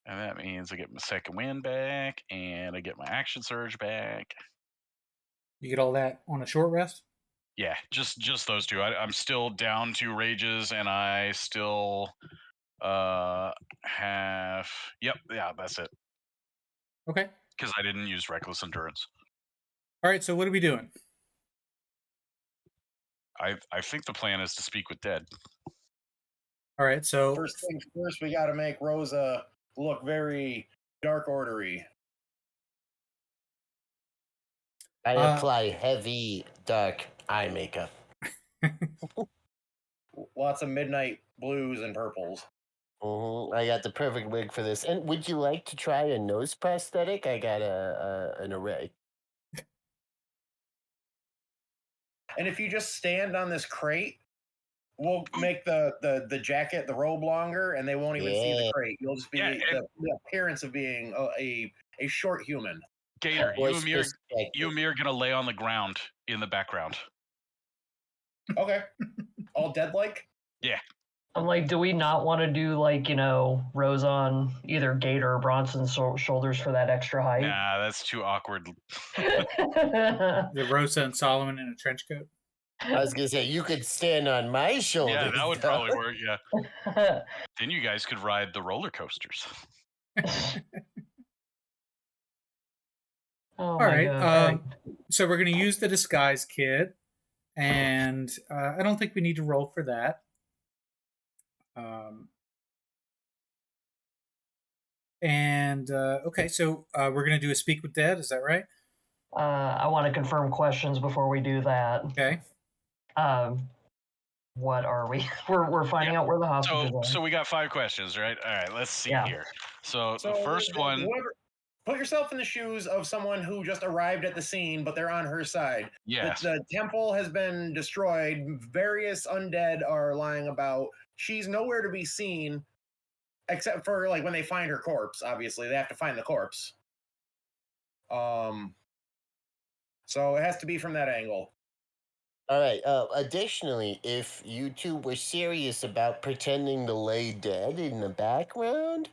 And that means I get my second wind back, and I get my action surge back.
You get all that on a short rest?
Yeah, just those 2. I'm still down 2 rages, and I still have... Yep, yeah, that's it.
Okay.
Because I didn't use reckless endurance.
All right, so what are we doing?
I think the plan is to speak with dead.
All right, so
first things first, we got to make Rosa look very Dark Ordery.
I apply heavy dark eye makeup.
Lots of midnight blues and purples.
I got the perfect wig for this. And would you like to try a nose prosthetic? I got an array.
And if you just stand on this crate, we'll make the jacket, the robe longer, and they won't even see the crate. You'll just be the appearance of being a short human.
Gator, you and me are gonna lay on the ground in the background.
Okay. All dead-like?
Yeah.
I'm like, do we not want to do, like, Rosa on either Gator or Bronson's shoulders for that extra height?
Nah, that's too awkward.
The Rosa and Solomon in a trench coat?
I was going to say, you could stand on my shoulders.
Yeah, that would probably work, yeah. Then you guys could ride the roller coasters.
All right. So we're going to use the disguise kit, and I don't think we need to roll for that. Okay, so we're going to do a speak with dead. Is that right?
I want to confirm questions before we do that.
Okay.
What are we? We're finding out where the hostages are.
So we got 5 questions, right? All right, let's see here. So the first one...
Put yourself in the shoes of someone who just arrived at the scene, but they're on her side.
Yes.
The temple has been destroyed. Various undead are lying about. She's nowhere to be seen, except for like when they find her corpse. Obviously, they have to find the corpse. So it has to be from that angle.
All right. Additionally, if you 2 were serious about pretending to lay dead in the background,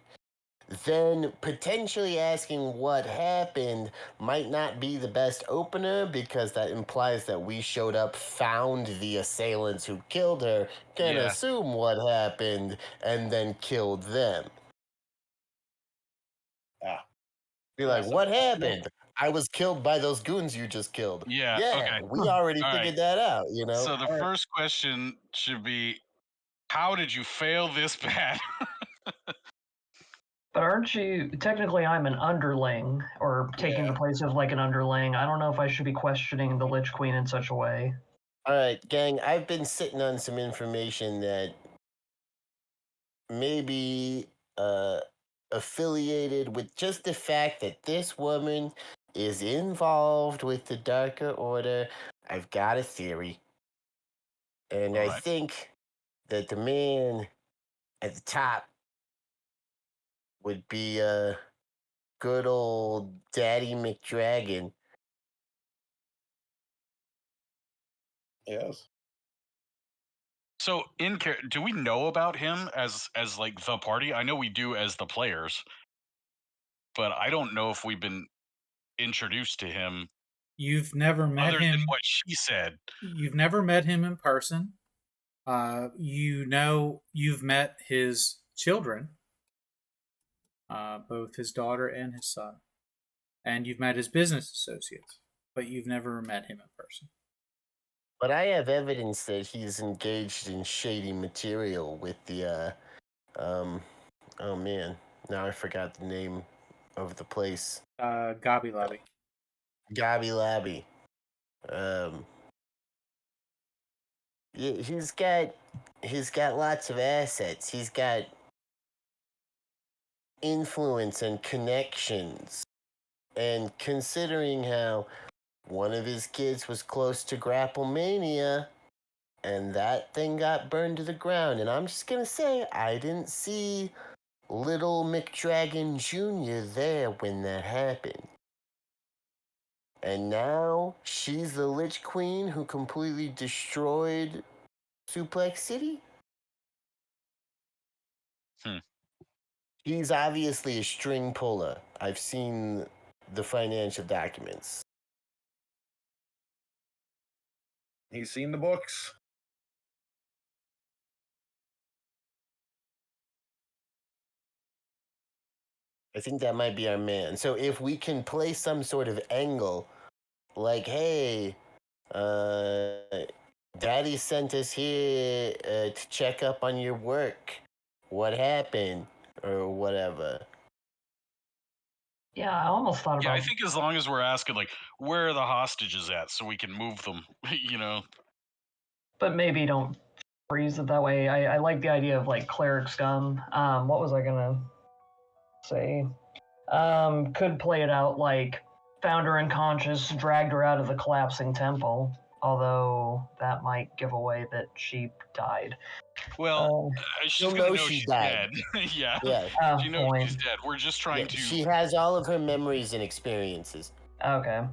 then potentially asking what happened might not be the best opener, because that implies that we showed up, found the assailants who killed her, can assume what happened, and then killed them. Be like, what happened? I was killed by those goons you just killed.
Yeah, okay.
We already figured that out,
So the first question should be, how did you fail this bad?
But aren't you technically? I'm an underling, or taking the place of like an underling. I don't know if I should be questioning the Lich Queen in such a way.
All right, gang, I've been sitting on some information that maybe affiliated with just the fact that this woman is involved with the Darker Order. I've got a theory. And I
Alright.
think that the man at the top would be good old Daddy McDragon.
Yes.
So, do we know about him as like the party? I know we do as the players, but I don't know if we've been introduced to him
You've never met
other than
him.
what she said.
You've never met him in person. You know, you've met his children, both his daughter and his son, and you've met his business associates, but you've never met him in person.
But I have evidence that he's engaged in shady material with the oh man, now I forgot the name of the place.
Gobby Lobby.
Gobby Labby. Yeah, he's got lots of assets. He's got influence and connections. And considering how one of his kids was close to Grapplemania, and that thing got burned to the ground, and I'm just gonna say I didn't see little McDragon Jr. there when that happened. And now she's the Lich Queen who completely destroyed Suplex City? He's obviously a string puller. I've seen the financial documents.
He's seen the books.
I think that might be our man. So if we can play some sort of angle, like, hey, Daddy sent us here to check up on your work. What happened? Or whatever.
Yeah, I almost thought
Yeah,
about.
I think as long as we're asking, like, where are the hostages at, so we can move them, you know.
But maybe don't phrase it that way. I like the idea of like cleric scum. What was I gonna say? Could play it out like found her unconscious, dragged her out of the collapsing temple. Although that might give away that she died.
Well, she's
She'll
gonna
know
know
she
she's
died.
dead. Yeah,
Yeah.
she knows
point.
she's dead. We're just trying to.
She has all of her memories and experiences.
Okay.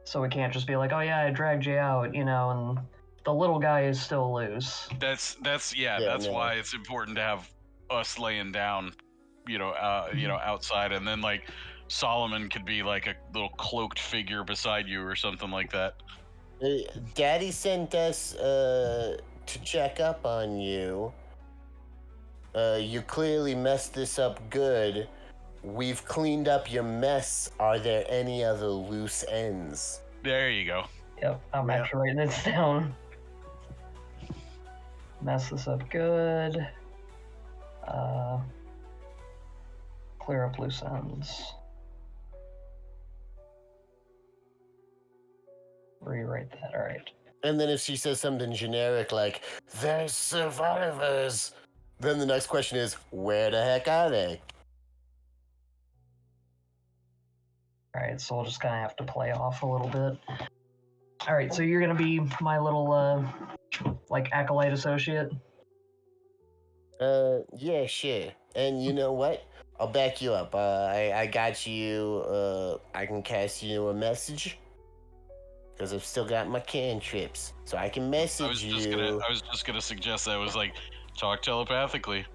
So we can't just be like, oh yeah, I dragged you out, you know, and the little guy is still loose.
That's
Yeah,
that's
no.
why it's important to have us laying down, outside, and then like Solomon could be like a little cloaked figure beside you or something like that.
Daddy sent us to check up on you. You clearly messed this up good. We've cleaned up your mess. Are there any other loose ends?
There you go.
Yep, I'm actually writing this down. Mess this up good. Clear up loose ends. Rewrite that, alright.
And then if she says something generic like, "They're survivors," then the next question is, where the heck are they?
Alright, so we'll just kind of have to play off a little bit. Alright, so you're going to be my little, like, acolyte associate?
Yeah, sure. And you know what? I'll back you up. I got you, I can cast you a message. Because I've still got my cantrips. So I can message you.
I was just gonna suggest that. Was like, talk telepathically.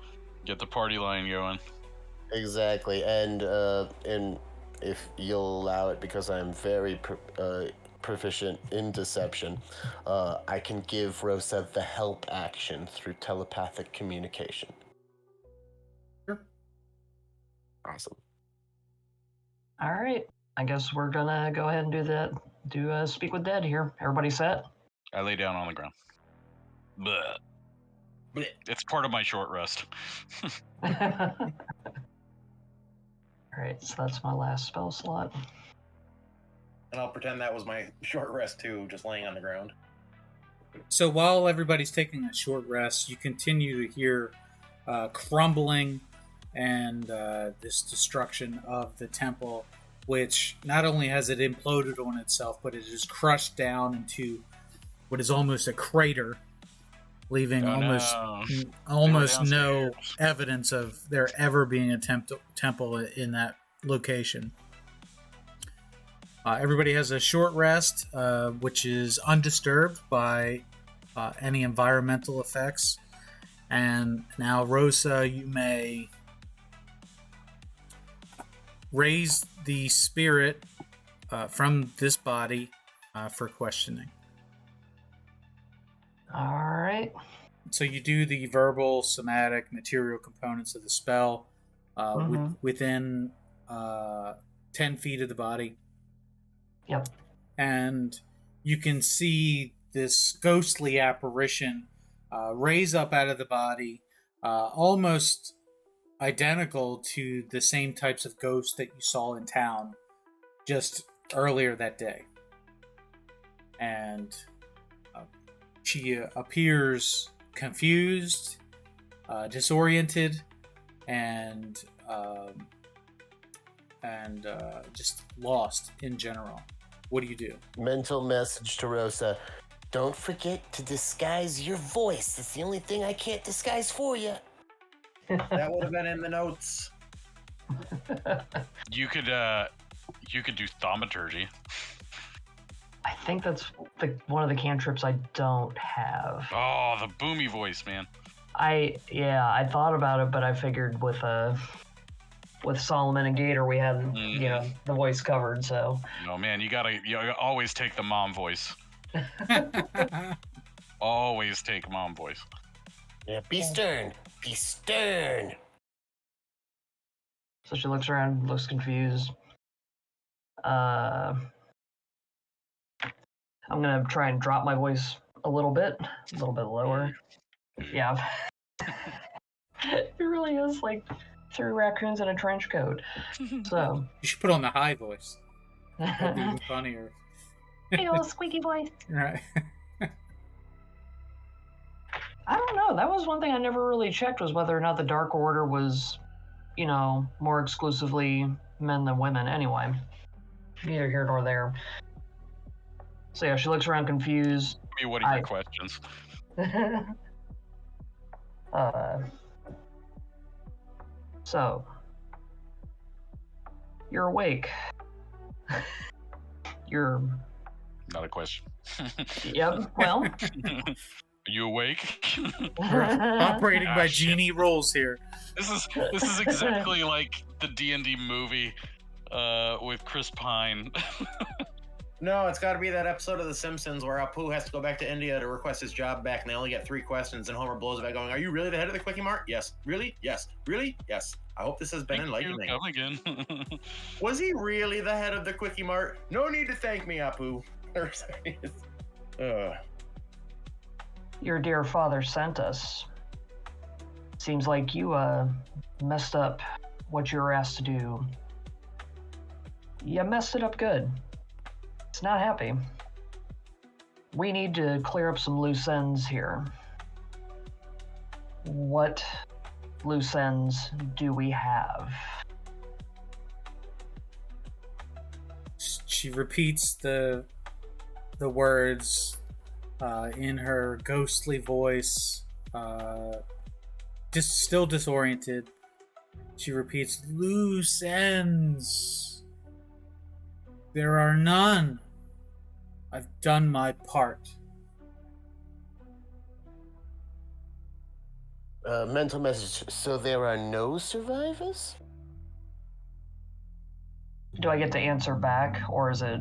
Get the party line going.
Exactly. And if you'll allow it, because I'm very proficient in deception, I can give Rosa the help action through telepathic communication.
Sure.
Awesome.
All right. I guess we're gonna go ahead and do that. Do speak with Dead here. Everybody set?
I lay down on the ground. Bleh. Bleh. It's part of my short rest.
Alright, so that's my last spell slot.
And I'll pretend that was my short rest too, just laying on the ground.
So while everybody's taking a short rest, you continue to hear crumbling and this destruction of the temple, which not only has it imploded on itself, but it is crushed down into what is almost a crater, leaving almost no evidence of there ever being a temple in that location. Everybody has a short rest, which is undisturbed by any environmental effects. And now, Rosa, you may raise the spirit from this body for questioning.
All right.
So you do the verbal, somatic, material components of the spell within 10 feet of the body.
Yep.
And you can see this ghostly apparition raise up out of the body, almost identical to the same types of ghosts that you saw in town just earlier that day. And she appears confused, disoriented, and just lost in general. What do you do?
Mental message to Rosa. Don't forget to disguise your voice. That's the only thing I can't disguise for you.
That would have been in the notes.
You could do thaumaturgy.
I think that's one of the cantrips I don't have.
Oh, the boomy voice, man.
I thought about it, but I figured with Solomon and Gator we had the voice covered. So
no, man, you gotta always take the mom voice. Always take mom voice.
Yeah, be stern. Be stern.
So she looks around, looks confused. I'm gonna try and drop my voice a little bit lower. Yeah. It really is like 3 raccoons in a trench coat. So
you should put on the high voice. That'd be even funnier.
Hey, little squeaky voice.
Right.
I don't know. That was one thing I never really checked, was whether or not the Dark Order was, more exclusively men than women. Anyway, neither here nor there. So yeah, she looks around confused.
What are your questions?
So you're awake. You're
not a question.
Yep. Well.
Are you awake?
We're operating by genie rules here.
This is exactly like the D&D movie with Chris Pine.
No, it's got to be that episode of The Simpsons where Apu has to go back to India to request his job back, and they only get 3 questions, and Homer blows it back going, "Are you really the head of the Quickie Mart? Yes. Really? Yes. Really? Yes. I hope this has been enlightening."
Come again.
Was he really the head of the Quickie Mart? No need to thank me, Apu.
Your dear father sent us. Seems like you messed up what you were asked to do. You messed it up good. It's not happy. We need to clear up some loose ends here. What loose ends do we have?
She repeats the words in her ghostly voice, just still disoriented. She repeats, "Loose ends. There are none. I've done my part."
Mental message. So there are no survivors?
Do I get to answer back, or is it...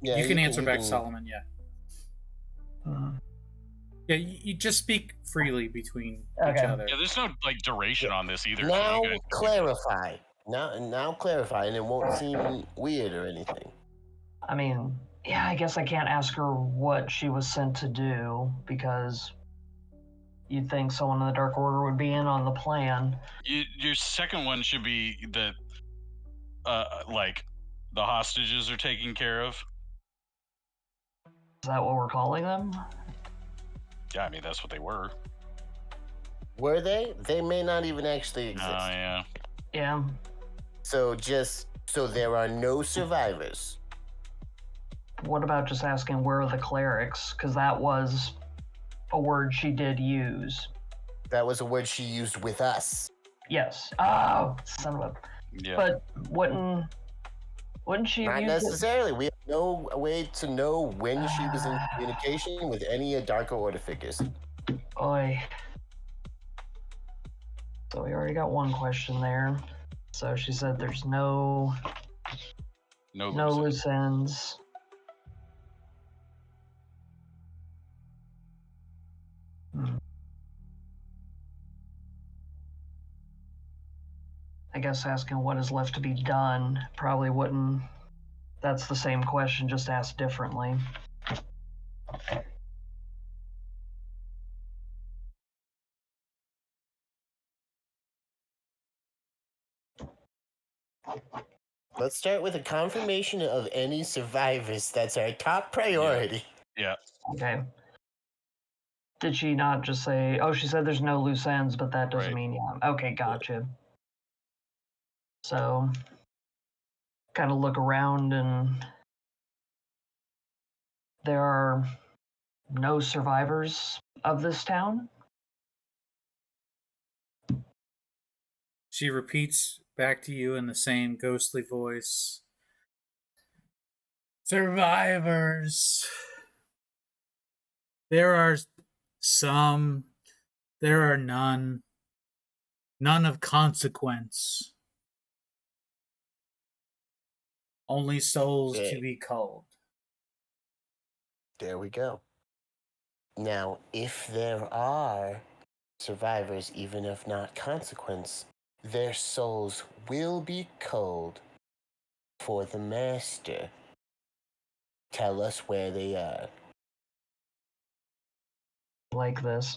Yeah, you can answer back, Solomon, yeah. Yeah, you just speak freely between each other.
Yeah, there's no duration on this either.
Now so clarify. Now clarify, and it won't seem weird or anything.
I mean, yeah, I guess I can't ask her what she was sent to do, because you'd think someone in the Dark Order would be in on the plan.
Your second one should be that like the hostages are taken care of.
Is that what we're calling them?
Yeah, I mean that's what they were.
Were they? They may not even actually exist.
Oh yeah.
Yeah.
So there are no survivors.
What about just asking where are the clerics? Because that was a word she did use.
That was a word she used with us.
Yes. Oh, son of a.
Yeah.
But wouldn't she have
Not
used
necessarily. We have no way to know when she was in communication with any Darker Order figures.
Oi. So we already got one question there. So she said there's no loose ends. I guess asking what is left to be done probably wouldn't. That's the same question, just asked differently.
Let's start with a confirmation of any survivors. That's our top priority.
Yeah.
Okay. Did she not just say, oh, she said there's no loose ends, but that doesn't
Right.
mean yeah. Okay, gotcha. So, kind of look around and there are no survivors of this town.
She repeats back to you in the same ghostly voice. Survivors. There are some. There are none. None of consequence. Only souls to be culled.
There we go. Now, if there are survivors, even if not consequence, their souls will be culled for the master. Tell us where they are.
Like this.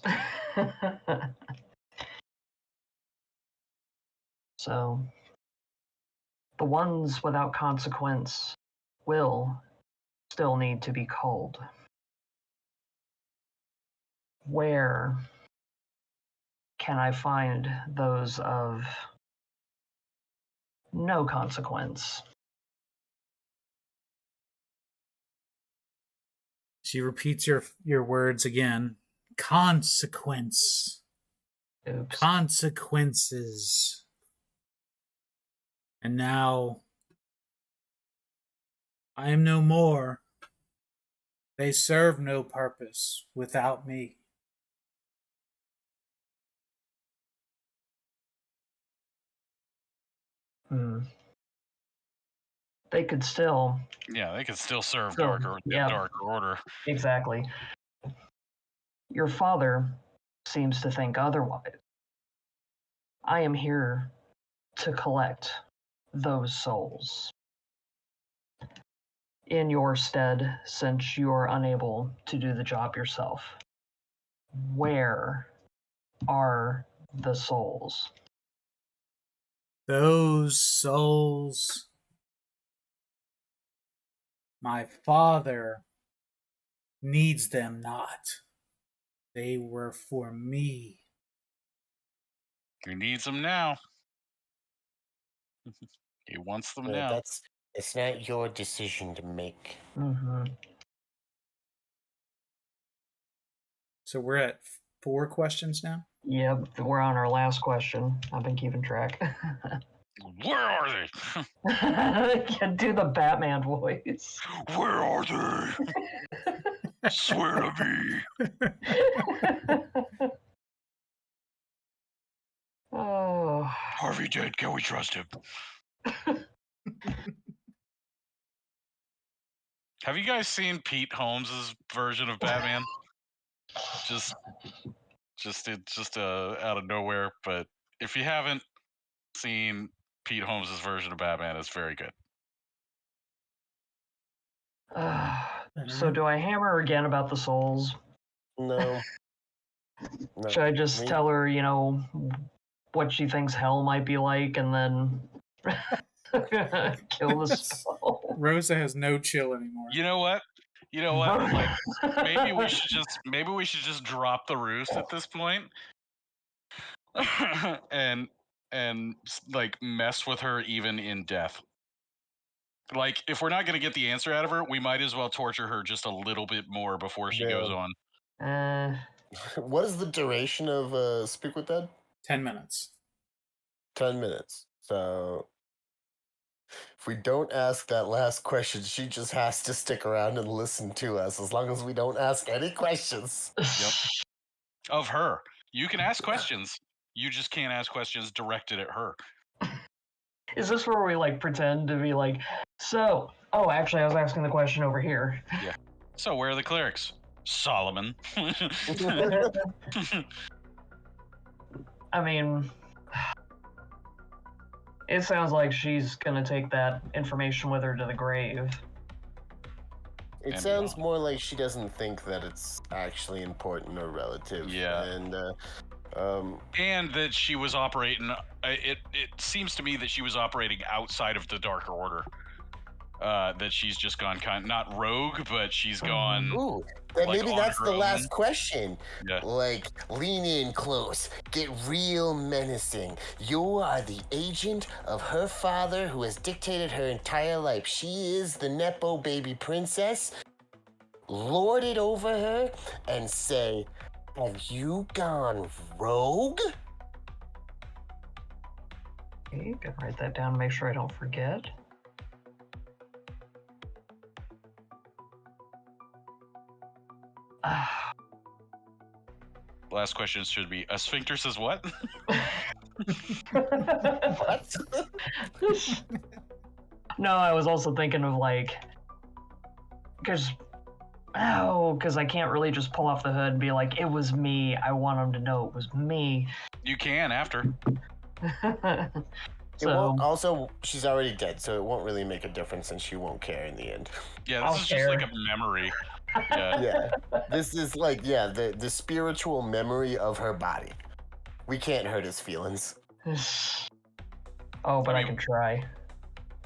So, the ones without consequence will still need to be culled. Where can I find those of no consequence?
She repeats your words again. Consequence.
Oops.
Consequences. And now I am no more. They serve no purpose without me.
They could still.
Yeah, they could still serve
Still,
Darker Order.
Exactly. Your father seems to think otherwise. I am here to collect those souls. In your stead, since you are unable to do the job yourself, where are the souls?
Those souls. My father needs them not. They were for me.
He needs them now. He wants them now.
It's not your decision to make.
Mm-hmm.
So we're at 4 questions now?
Yep, we're on our last question. I've been keeping track.
Where are they?
Can do the Batman voice.
Where are they? Swear to me.
Oh.
Harvey dead. Can we trust him? Have you guys seen Pete Holmes' version of Batman? just out of nowhere. But if you haven't seen Pete Holmes' version of Batman, it's very good.
So do I hammer again about the souls?
No.
Should I just tell her, what she thinks hell might be like, and then Kill the soul.
Rosa has no chill anymore.
You know what? Like maybe we should just drop the roost at this point, and like mess with her even in death. Like if we're not gonna get the answer out of her, we might as well torture her just a little bit more before she goes on.
What is the duration of Speak with Dead?
10 minutes.
10 minutes. So if we don't ask that last question, she just has to stick around and listen to us as long as we don't ask any questions.
Yep. Of her. You can ask questions. You just can't ask questions directed at her.
Is this where we like pretend to be like, so, oh, actually, I was asking the question over here.
Yeah. So where are the clerics? Solomon.
I mean, it sounds like she's gonna take that information with her to the grave.
It sounds more like she doesn't think that it's actually important or relative.
Yeah.
And
that she was operating. It seems to me that she was operating outside of the Darker Order. That she's just gone not rogue, but she's gone.
Ooh, then
like,
maybe that's the
own.
last question.
Yeah.
Like, lean in close, get real menacing. You are the agent of her father who has dictated her entire life. She is the Nepo baby princess. Lord it over her and say, have you gone rogue?
Okay, gotta write that down, make sure I don't forget.
Last question should be: a sphincter says what?
What?
No, I was also thinking of like, because I can't really just pull off the hood and be like, it was me. I want them to know it was me.
You can after.
Also, she's already dead, so it won't really make a difference, and she won't care in the end.
Yeah, this is just like a memory. Yeah.
Yeah, this is like the spiritual memory of her body. We can't hurt his feelings.
Oh, but I can try.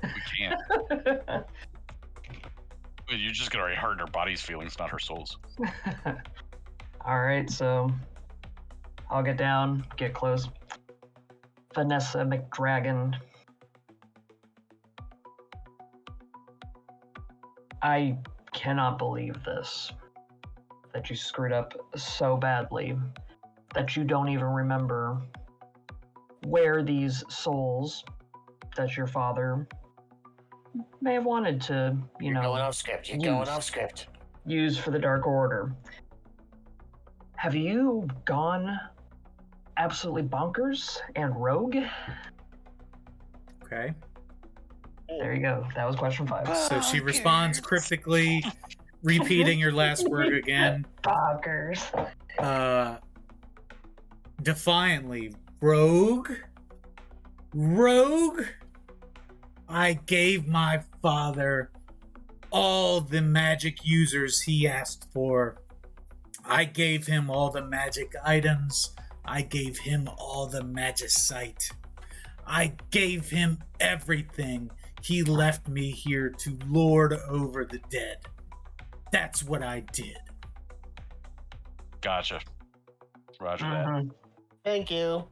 We can't. You're just gonna hurt her body's feelings, not her soul's.
All right, so I'll get down, get close. Vanessa McDragon. I cannot believe this. That you screwed up so badly that you don't even remember where these souls that your father may have wanted to,
You're going off script. You're going off script.
Use for the Dark Order. Have you gone absolutely bonkers and rogue?
Okay.
There you go. That was question 5.
So she responds cryptically, repeating your last word again.
Bonkers.
Defiantly. Rogue? Rogue? I gave my father all the magic users he asked for. I gave him all the magic items. I gave him all the magicite. I gave him everything. He left me here to lord over the dead. That's what I did.
Gotcha. Roger that.
Thank you.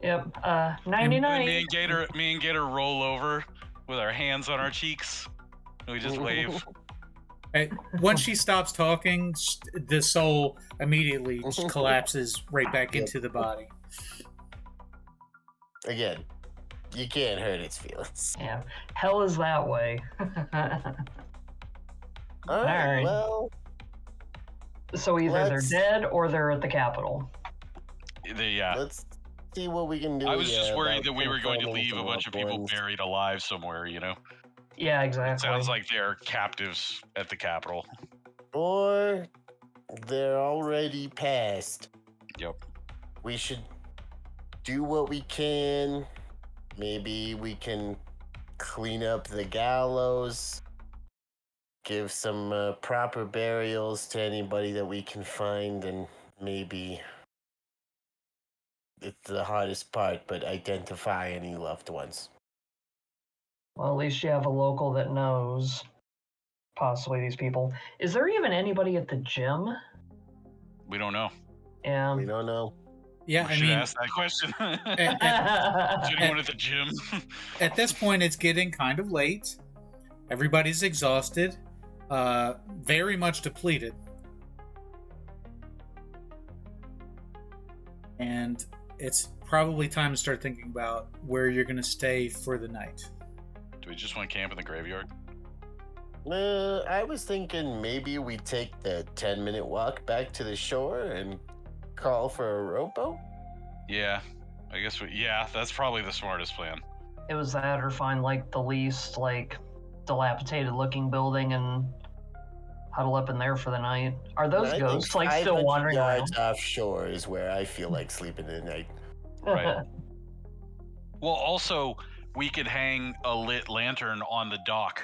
Yep. 99.
Me and Gator roll over with our hands on our cheeks. And we just wave.
Once she stops talking, the soul immediately collapses right back into the body.
Again, you can't hurt its feelings.
Yeah. Hell is that way.
All right. Well,
so either they're dead or they're at the Capitol.
Yeah.
Let's see what we can do.
I was just worried that we were going to leave a bunch of people buried alive somewhere,
Yeah, exactly.
It sounds like they're captives at the Capitol.
Or they're already passed.
Yep.
We should do what we can. Maybe we can clean up the gallows. Give some proper burials to anybody that we can find, and maybe it's the hardest part, but identify any loved ones.
Well, at least you have a local that knows possibly these people. Is there even anybody at the gym?
We don't know.
Yeah.
We don't know.
Yeah,
We
I
should
mean,
ask that question.
at,
Is anyone at the gym?
at this point, it's getting kind of late. Everybody's exhausted, very much depleted. And it's probably time to start thinking about where you're going to stay for the night.
Do we just want to camp in the graveyard?
I was thinking maybe we take the 10-minute walk back to the shore and call for a rowboat.
Yeah, I guess that's probably the smartest plan.
It was that, or find like the least like dilapidated looking building and huddle up in there for the night. Are those ghosts like still wandering around?
Offshore is where I feel like sleeping tonight.
Right. Well, also, we could hang a lit lantern on the dock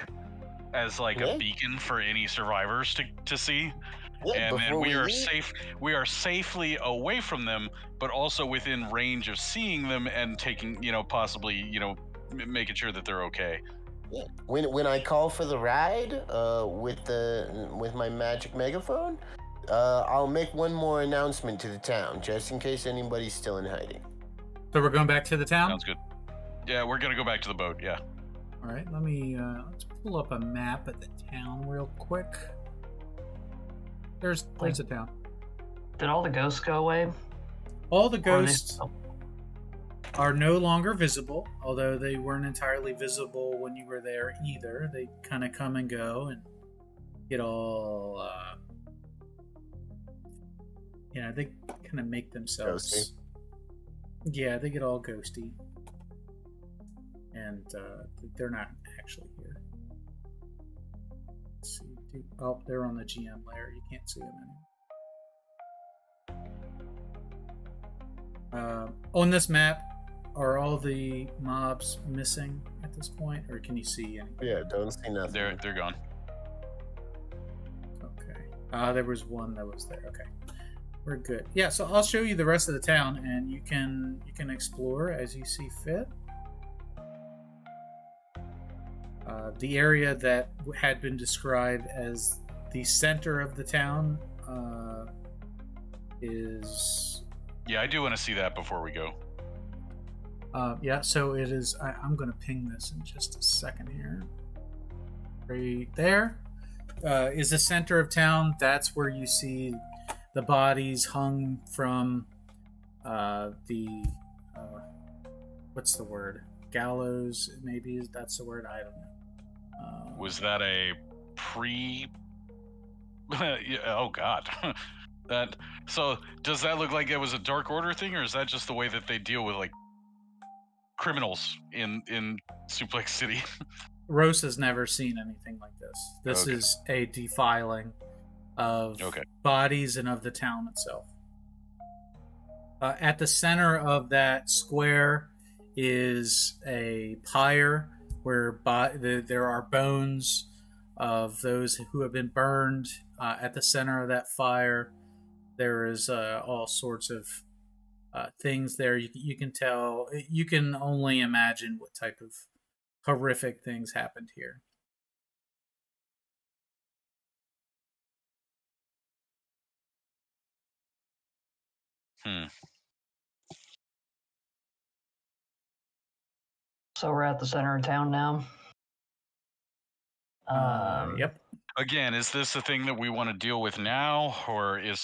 as like a beacon for any survivors to see.
Yeah,
and then we are
leave,
safe. We are safely away from them, but also within range of seeing them and taking, possibly, making sure that they're okay.
Yeah. When I call for the ride, with my magic megaphone, I'll make one more announcement to the town, just in case anybody's still in hiding.
So we're going back to the town?
Sounds good. Yeah, we're gonna go back to the boat. Yeah.
All right. Let me let's pull up a map of the town real quick. There's a town.
Did all the ghosts go away?
All the ghosts are no longer visible, although they weren't entirely visible when you were there either. They kind of come and go and get all, they kind of make themselves.
Ghosty.
Yeah, they get all ghosty. And they're not actually here. Let's see. Oh, they're on the GM layer. You can't see them anymore. On this map, are all the mobs missing at this point, or can you see anything?
Yeah, don't see nothing.
They're gone.
Okay. There was one that was there. Okay, we're good. Yeah, so I'll show you the rest of the town, and you can explore as you see fit. The area that had been described as the center of the town is...
Yeah, I do want to see that before we go.
Yeah, so it is... I'm going to ping this in just a second here. Right there is the center of town. That's where you see the bodies hung from the... what's the word? Gallows, maybe? That's the word? I don't know.
Was that a oh God. So does that look like it was a Dark Order thing, or is that just the way that they deal with like criminals in Suplex City?
Rosa's never seen anything like this. This is a defiling of bodies and of the town itself. At the center of that square is a pyre where there are bones of those who have been burned. At the center of that fire, there is all sorts of things there. You can tell. You can only imagine what type of horrific things happened here.
So we're at the center of town now.
Yep.
Again, is this a thing that we want to deal with now, or is,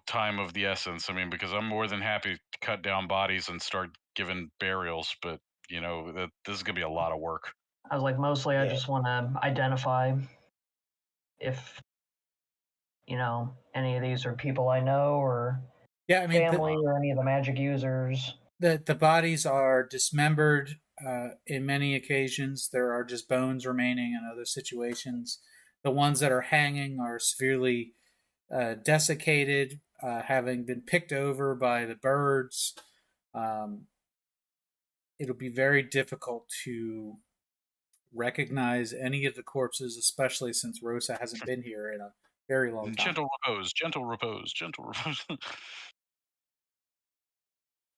time of the essence? I mean, because I'm more than happy to cut down bodies and start giving burials, but, this is going to be a lot of work.
I was like, mostly I just want to identify if, any of these are people I know or family or any of the magic users.
The bodies are dismembered in many occasions. There are just bones remaining in other situations. The ones that are hanging are severely desiccated, having been picked over by the birds. It'll be very difficult to recognize any of the corpses, especially since Rosa hasn't been here in a very long time.
Gentle repose, gentle repose, gentle repose.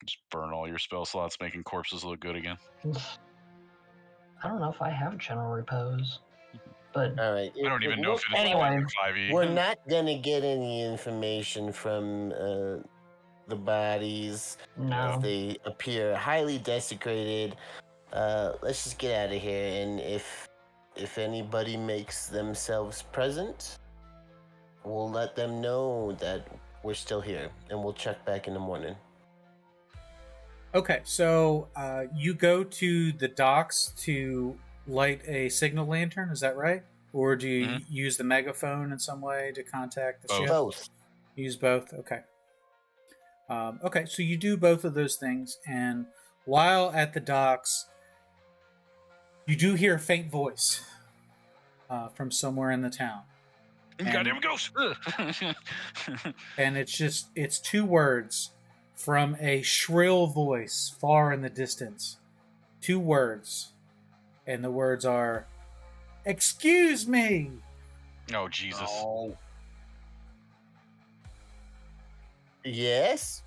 Just burn all your spell slots, making corpses look good again.
I don't know if I have general repose, but
All right.
I don't even know if it is
Anyway.
5e.
We're not gonna get any information from the bodies.
no.
They appear highly desecrated. Let's just get out of here, and if anybody makes themselves present, we'll let them know that we're still here, and we'll check back in the morning.
Okay, so you go to the docks to light a signal lantern, is that right? Or do you use the megaphone in some way to contact the
Both.
ship?
Both.
Use both, okay. Okay, so you do both of those things, and while at the docks, you do hear a faint voice from somewhere in the town.
Goddamn ghost!
And it's two words from a shrill voice far in the distance. Two words. And the words are, "Excuse me!"
Oh, Jesus.
Oh.
Yes.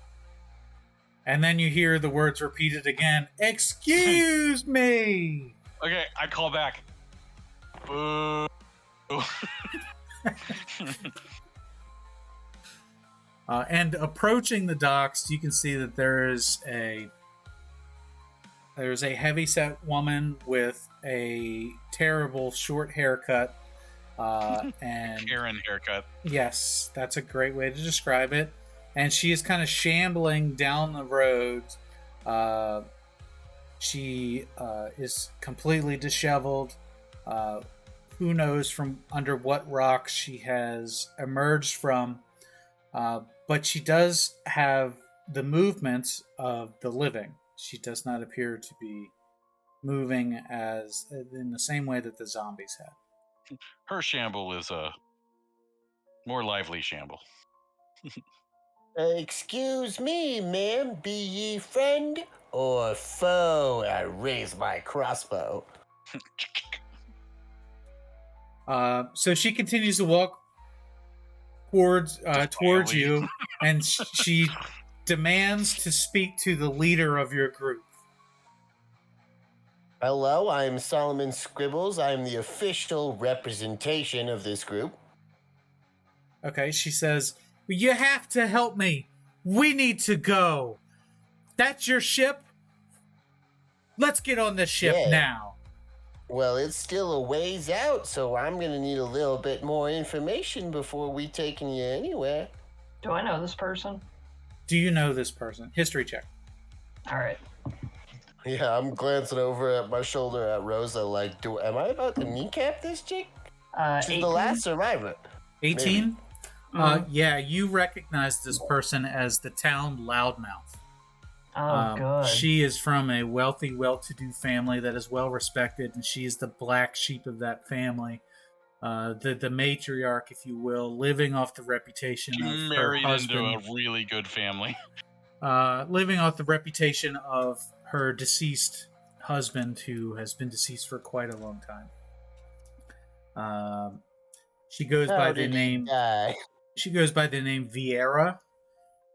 And then you hear the words repeated again, "Excuse me!"
Okay, I call back. Boo.
And approaching the docks, you can see that there's a heavy-set woman with a terrible short haircut, and
Karen haircut.
yes, that's a great way to describe it. And she is kind of shambling down the road. She is completely disheveled. Who knows from under what rock she has emerged from. But she does have the movements of the living. She does not appear to be moving as in the same way that the zombies had.
Her shamble is a more lively shamble.
Excuse me, ma'am. Be ye friend or foe? I raise my crossbow.
So she continues to walk towards
quietly.
you, and she demands to speak to the leader of your group.
Hello, I'm Solomon Scribbles. I'm the official representation of this group.
Okay, she says, "You have to help me. We need to go. That's your ship? Let's get on the ship
Yeah.
now."
Well, it's still a ways out, so I'm gonna need a little bit more information before we taking you anywhere.
Do I know this person?
Do you know this person? History check.
All right.
Yeah, I'm glancing over at my shoulder at Rosa like, am I about to kneecap this chick? She's
18?
the last survivor.
18?
Mhm.
Yeah, you recognize this person as the town loudmouth.
Oh, good.
She is from a wealthy, well-to-do family that is well-respected, and she's the black sheep of that family. The matriarch, if you will, living off the reputation
She
of her
married into
husband.
a really good family.
Living off the reputation of her deceased husband, who has been deceased for quite a long time. She goes by the name. She goes by the name Vieira,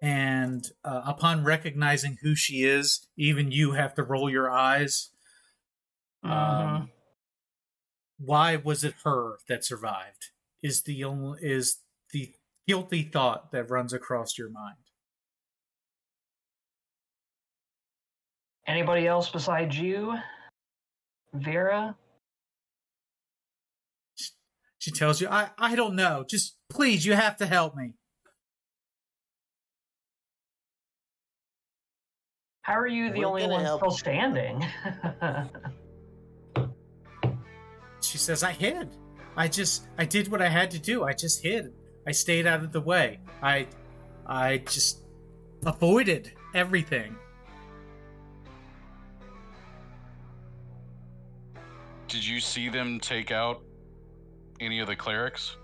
and upon recognizing who she is, even you have to roll your eyes.
Mhm.
Why was it her that survived? Is the guilty thought that runs across your mind.
Anybody else besides you? Vera?
She tells you, I don't know. Just please, you have to help me.
How are you the
We're
only
gonna
one
help.
still standing?
She says, I hid. I did what I had to do. I just hid. I stayed out of the way. I just avoided everything.
Did you see them take out any of the clerics?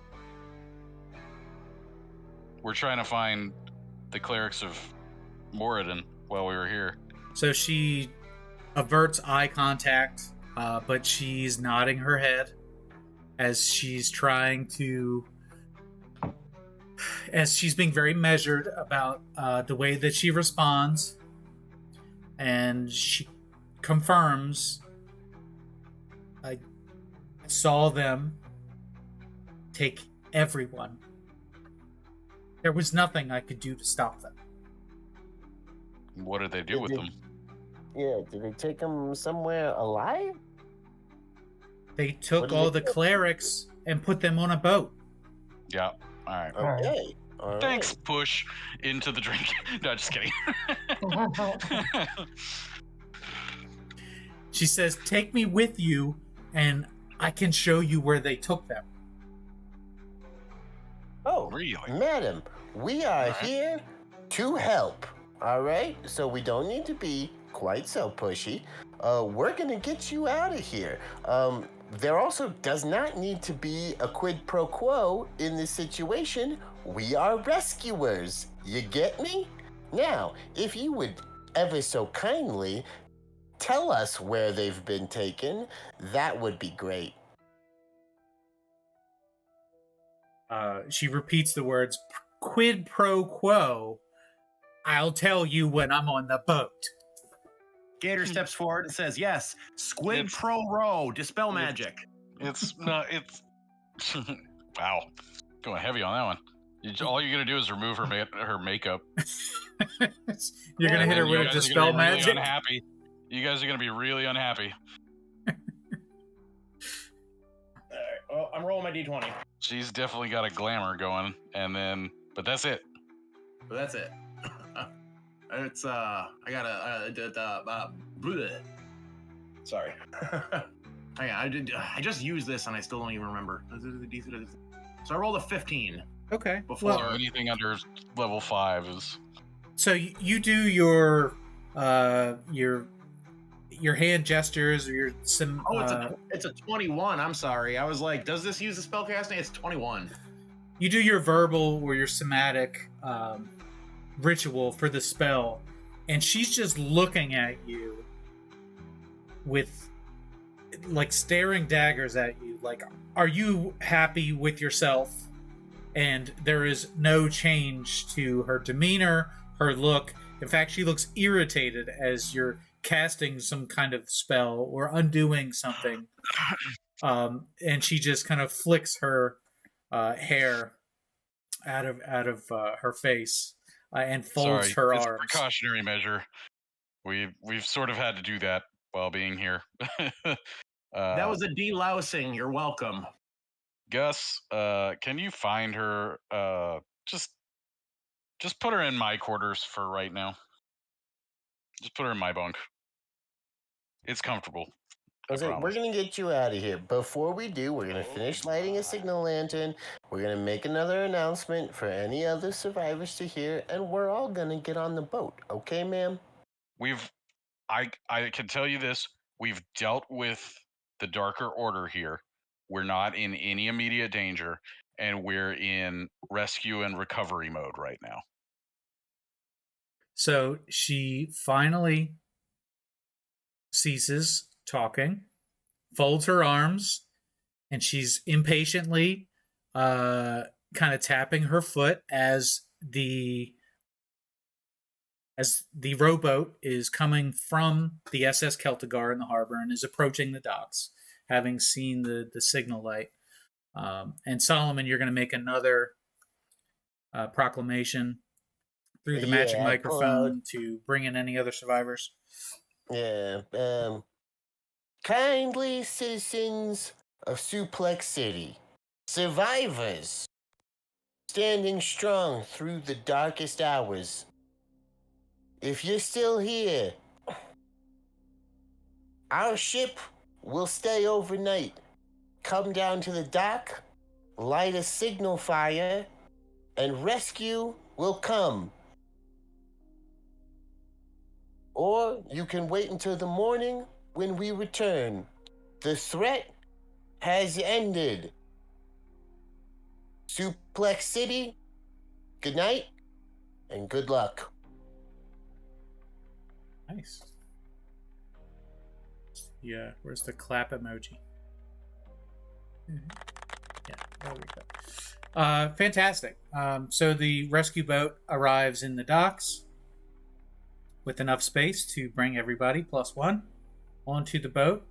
We're trying to find the clerics of Moradin while we were here.
So she averts eye contact, but she's nodding her head as she's being very measured about the way that she responds. And she confirms saw them take everyone. There was nothing I could do to stop them.
What did they do with them?
Yeah, did they take them somewhere alive?
They took all the clerics and put them on a boat.
Yeah. All right.
Okay. All
Thanks,
right.
push into the drink. No, just kidding.
She says, take me with you, and I can show you where they took them.
Oh,
Really?
madam, we are here to help. All right? So we don't need to be quite so pushy. We're going to get you out of here. There also does not need to be a quid pro quo in this situation. We are rescuers. You get me? Now, if you would ever so kindly tell us where they've been taken, that would be great.
She repeats the words, quid pro quo. I'll tell you when I'm on the boat.
Gator steps forward and says, yes, squid pro row, dispel magic.
It's not. It's wow, going heavy on that one. All you're gonna do is remove her makeup.
You're gonna hit her with a dispel magic.
Really unhappy. You guys are gonna be really unhappy.
All right, well, I'm rolling my d20.
She's definitely got a glamour going, but that's it.
But that's it. It's I gotta bleh. Sorry. I just used this and I still don't even remember. So I rolled a 15.
Okay.
Before
Well, anything under level 5 is.
So you do your hand gestures or your some.
It's a 21. I'm sorry. I was like, does this use the spellcasting? It's 21.
You do your verbal or your somatic ritual for the spell, and she's just looking at you with like staring daggers at you. Like, are you happy with yourself? And there is no change to her demeanor, her look. In fact, she looks irritated as you're casting some kind of spell or undoing something. And she just kind of flicks her hair out of her face and folds her
it's
arms.
A precautionary measure. We've sort of had to do that while being here.
That was a delousing. You're welcome.
Gus, can you find her? Just put her in my quarters for right now. Just put her in my bunk. It's comfortable.
Okay, we're going to get you out of here. Before we do, we're going to finish lighting a signal lantern. We're going to make another announcement for any other survivors to hear, and we're all going to get on the boat. Okay, ma'am?
I can tell you this. We've dealt with the Darker Order here. We're not in any immediate danger, and we're in rescue and recovery mode right now.
So she finally ceases talking, folds her arms, and she's impatiently kind of tapping her foot as the rowboat is coming from the SS Celtigar in the harbor and is approaching the docks, having seen the signal light. And Solomon, you're going to make another proclamation through the magic microphone to bring in any other survivors.
Yeah. Kindly citizens of Suplex City, survivors, standing strong through the darkest hours. If you're still here, our ship will stay overnight. Come down to the dock, light a signal fire, and rescue will come. Or you can wait until the morning when we return. The threat has ended. Suplex City, good night and good luck.
Nice. Yeah, where's the clap emoji? Yeah, there we go. Fantastic. So the rescue boat arrives in the docks with enough space to bring everybody +1 onto the boat.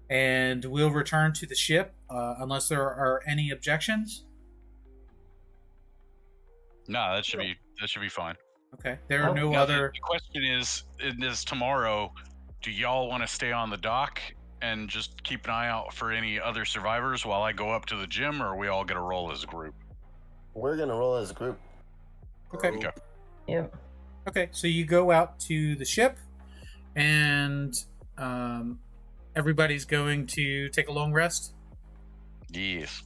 and we'll return to the ship unless there are any objections.
No, that should be fine.
Okay. There are no
Now,
other.
The question is tomorrow, do y'all want to stay on the dock and just keep an eye out for any other survivors while I go up to the gym, or are we all going to roll as a group?
We're gonna roll as a group.
Okay.
Yep.
Okay. So you go out to the ship, and everybody's going to take a long rest.
Yes.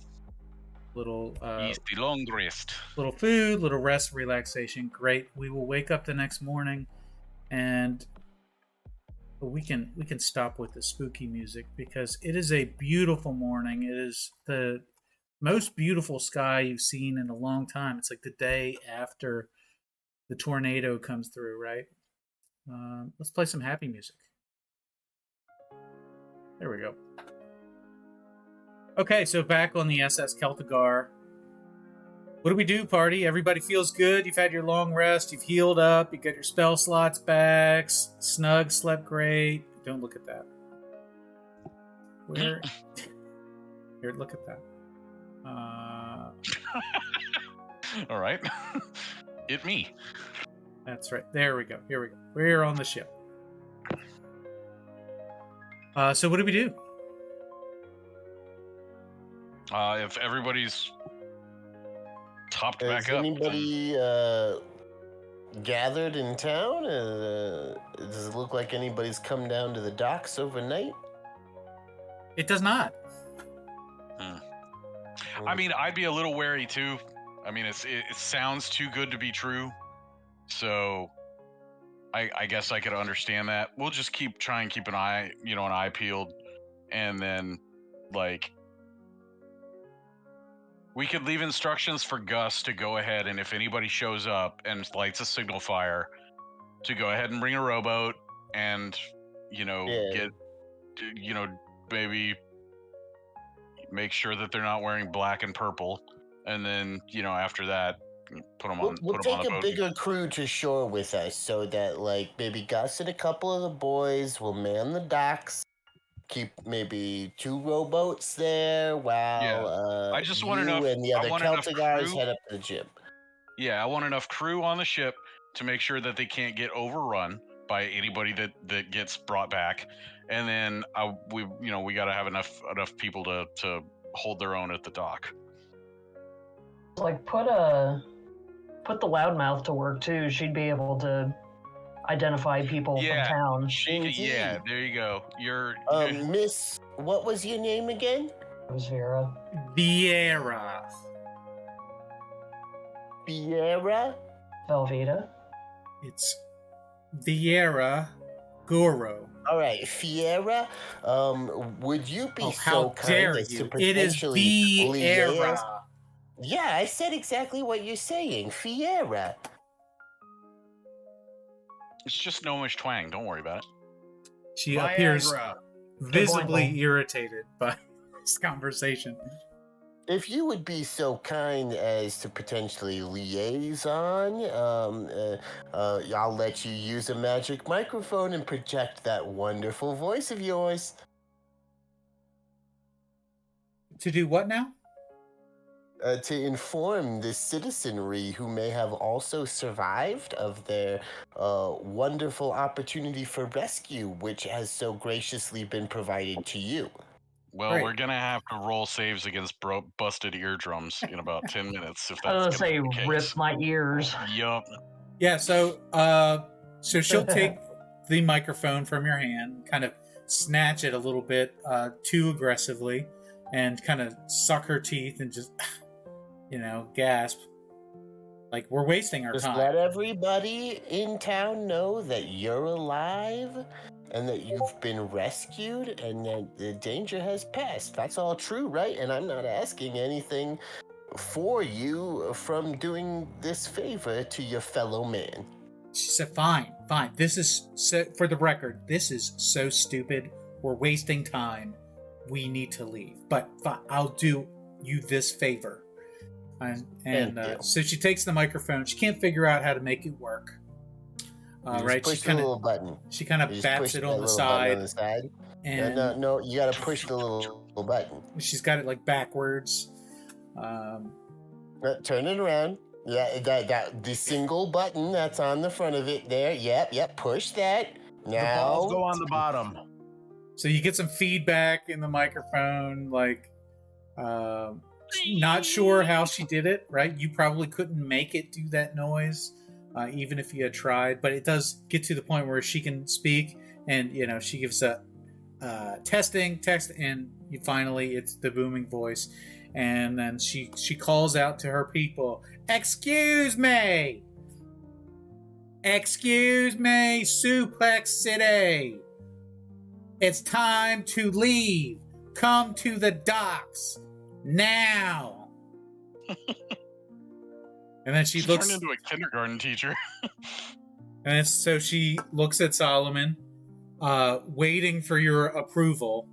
Little
Yes, the long rest.
little food, little rest, relaxation. Great. We will wake up the next morning, and we can stop with the spooky music because it is a beautiful morning. It is the most beautiful sky you've seen in a long time. It's like the day after the tornado comes through, right? Let's play some happy music. There we go. Okay, so back on the SS Celtigar. What do we do, party? Everybody feels good. You've had your long rest. You've healed up. You got your spell slots back. Snug, slept great. Don't look at that. Where? Here, look at that.
All right. It me.
That's right. There we go. Here we go. We're on the ship. So what do we do?
If everybody's topped back
Has
up.
anybody gathered in town? Does it look like anybody's come down to the docks overnight?
It does not.
I mean, I'd be a little wary too. I mean, it sounds too good to be true. So I guess I could understand that. We'll just try and keep an eye peeled. And then, like, we could leave instructions for Gus to go ahead, and if anybody shows up and lights a signal fire, to go ahead and bring a rowboat and, get, maybe make sure that they're not wearing black and purple. And then, after that, put them on.
We'll
put them on
take
the
a
boat.
bigger crew to shore with us so that, like, maybe Gus and a couple of the boys will man the docks. Keep maybe 2 rowboats there while
I just
you
want enough-
and the
I
other
want enough
Celtigars
crew.
head up to the gym.
Yeah, I want enough crew on the ship to make sure that they can't get overrun by anybody that gets brought back, and then we got to have enough people to hold their own at the dock.
Like, put the loudmouth to work too. She'd be able to identify people from town.
Yeah, there you go. You're
Miss, what was your name again?
It was Vera.
Viera.
Viera?
Velveeta.
It's Viera Goro.
All right, Fiera. Would you be
how
so kind
dare
as
you?
to
It is
potentially
Viera.
liaise? Yeah, I said exactly what you're saying, Fiera.
It's just gnomish twang. Don't worry about it.
She appears
Viagra.
visibly
Good point,
irritated by this conversation.
If you would be so kind as to potentially liaison, I'll let you use a magic microphone and project that wonderful voice of yours.
To do what now?
To inform the citizenry who may have also survived of their wonderful opportunity for rescue, which has so graciously been provided to you.
Well,
Right.
we're gonna have to roll saves against busted eardrums in about 10 minutes. If
I was
that's
gonna say,
gonna be the
rip
case.
my ears.
Yup.
Yeah, so she'll take the microphone from your hand, kind of snatch it a little bit too aggressively, and kind of suck her teeth and just, gasp. Like, we're wasting our
Just
time.
let everybody in town know that you're alive and that you've been rescued and that the danger has passed. That's all true, right? And I'm not asking anything for you from doing this favor to your fellow man.
She said, fine. This is, for the record, this is so stupid. We're wasting time. We need to leave. But fine, I'll do you this favor. And so she takes the microphone. She can't figure out how to make it work.
You
right?
just push the little button.
She kind of
You just
bats
push
it
that
on the
little button
side,
on the side.
and
No, you gotta push the little button.
she's got it like backwards.
Turn it around. Yeah, the single button that's on the front of it there. Yep, push that.
The balls go
Now,
on the bottom.
So you get some feedback in the microphone, like not sure how she did it, right? You probably couldn't make it do that noise, even if you had tried, but it does get to the point where she can speak, and she gives a text, and it's the booming voice, and then she calls out to her people, excuse me, Suplex City, it's time to leave, come to the docks now. And then she looks
turned into a kindergarten teacher.
and so she looks at Solomon, waiting for your approval.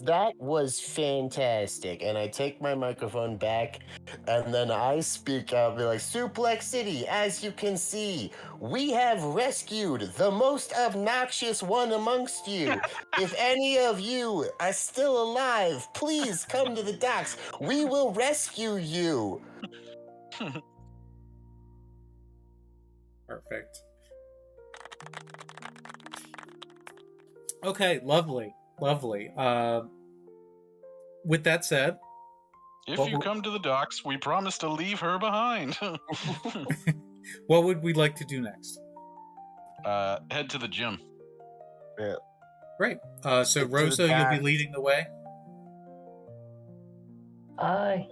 that was fantastic. And I take my microphone back, and then I speak out, be like, Suplex City, as you can see, we have rescued the most obnoxious one amongst you. If any of you are still alive, please come to the docks. We will rescue you.
Perfect. Okay, lovely. With that said,
If you come to the docks, we promise to leave her behind.
what would we like to do next?
Head to the gym.
Great. So
Get to
Rosa,
the
you'll be
docks.
leading the way.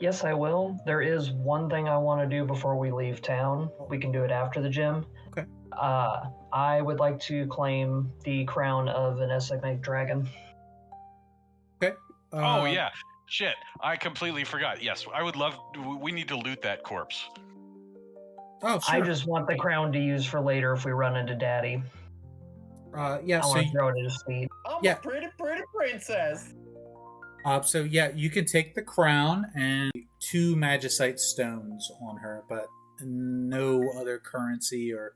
Yes, I will. There is one thing I want to do before we leave town. We can do it after the gym.
Okay.
I would like to claim the crown of Vanessa McDragon.
Okay.
Oh, yeah. Shit. I completely forgot. Yes, I would love... We need to loot that corpse.
Oh, sure.
I just want the crown to use for later if we run into Daddy.
Yeah.
I
So
want to throw it at his feet.
I'm
Yeah.
a pretty princess.
So yeah, you can take the crown and 2 magicite stones on her, but no other currency or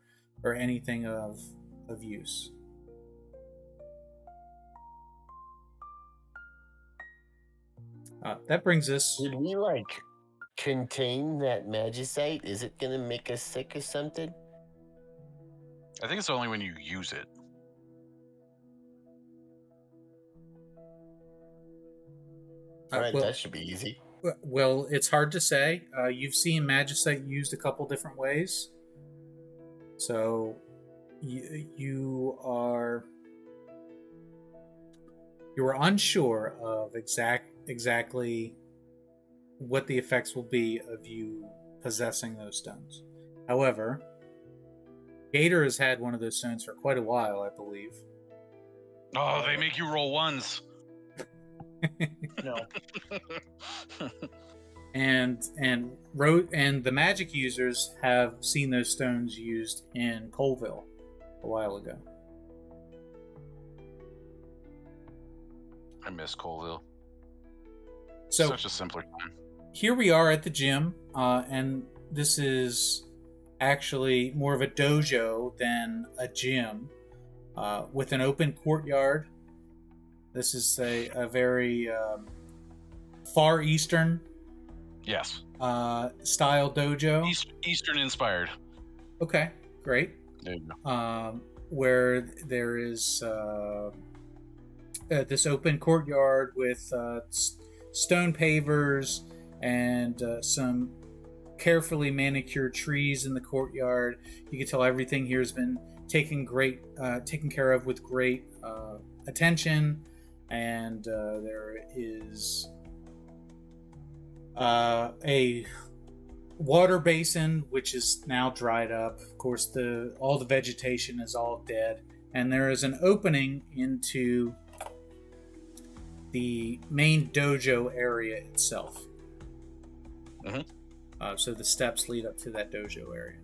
anything of use. That brings us.
Did we, contain that magicite? Is it gonna make us sick or something?
I think it's only when you use it.
Alright,
well,
that should be easy.
Well, it's hard to say. You've seen magicite used a couple different ways, so you are unsure of exactly what the effects will be of you possessing those stones. However, Gator has had one of those stones for quite a while, I believe.
Oh, they make you roll ones.
No.
And the magic users have seen those stones used in Colville a while ago.
I miss Colville.
So
Such a simpler time.
here we are at the gym, and this is actually more of a dojo than a gym, with an open courtyard. This is a very Far Eastern
Yes.
style dojo.
Eastern inspired.
Okay, great.
There you go.
Where there is this open courtyard with stone pavers and some carefully manicured trees in the courtyard. You can tell everything here has been taken care of with great attention, and there is a water basin which is now dried up. Of course, all the vegetation is all dead, and there is an opening into the main dojo area itself.
Mhm.
So the steps lead up to that dojo area.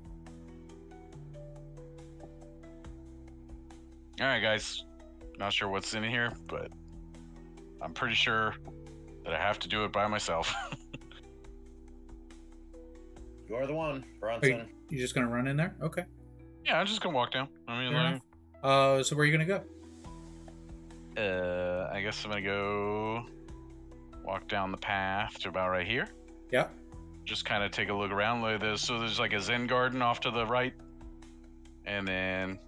All right, guys. Not sure what's in here, but I'm pretty sure that I have to do it by myself.
You're the one,
Are
Bronson.
you just gonna run in there? Okay.
Yeah, I'm just gonna walk down. I mean,
Fair
like,
enough. So where are you gonna go?
I guess I'm gonna go walk down the path to about right here.
Yeah.
Just kind of take a look around. Like this, so there's like a Zen garden off to the right, and then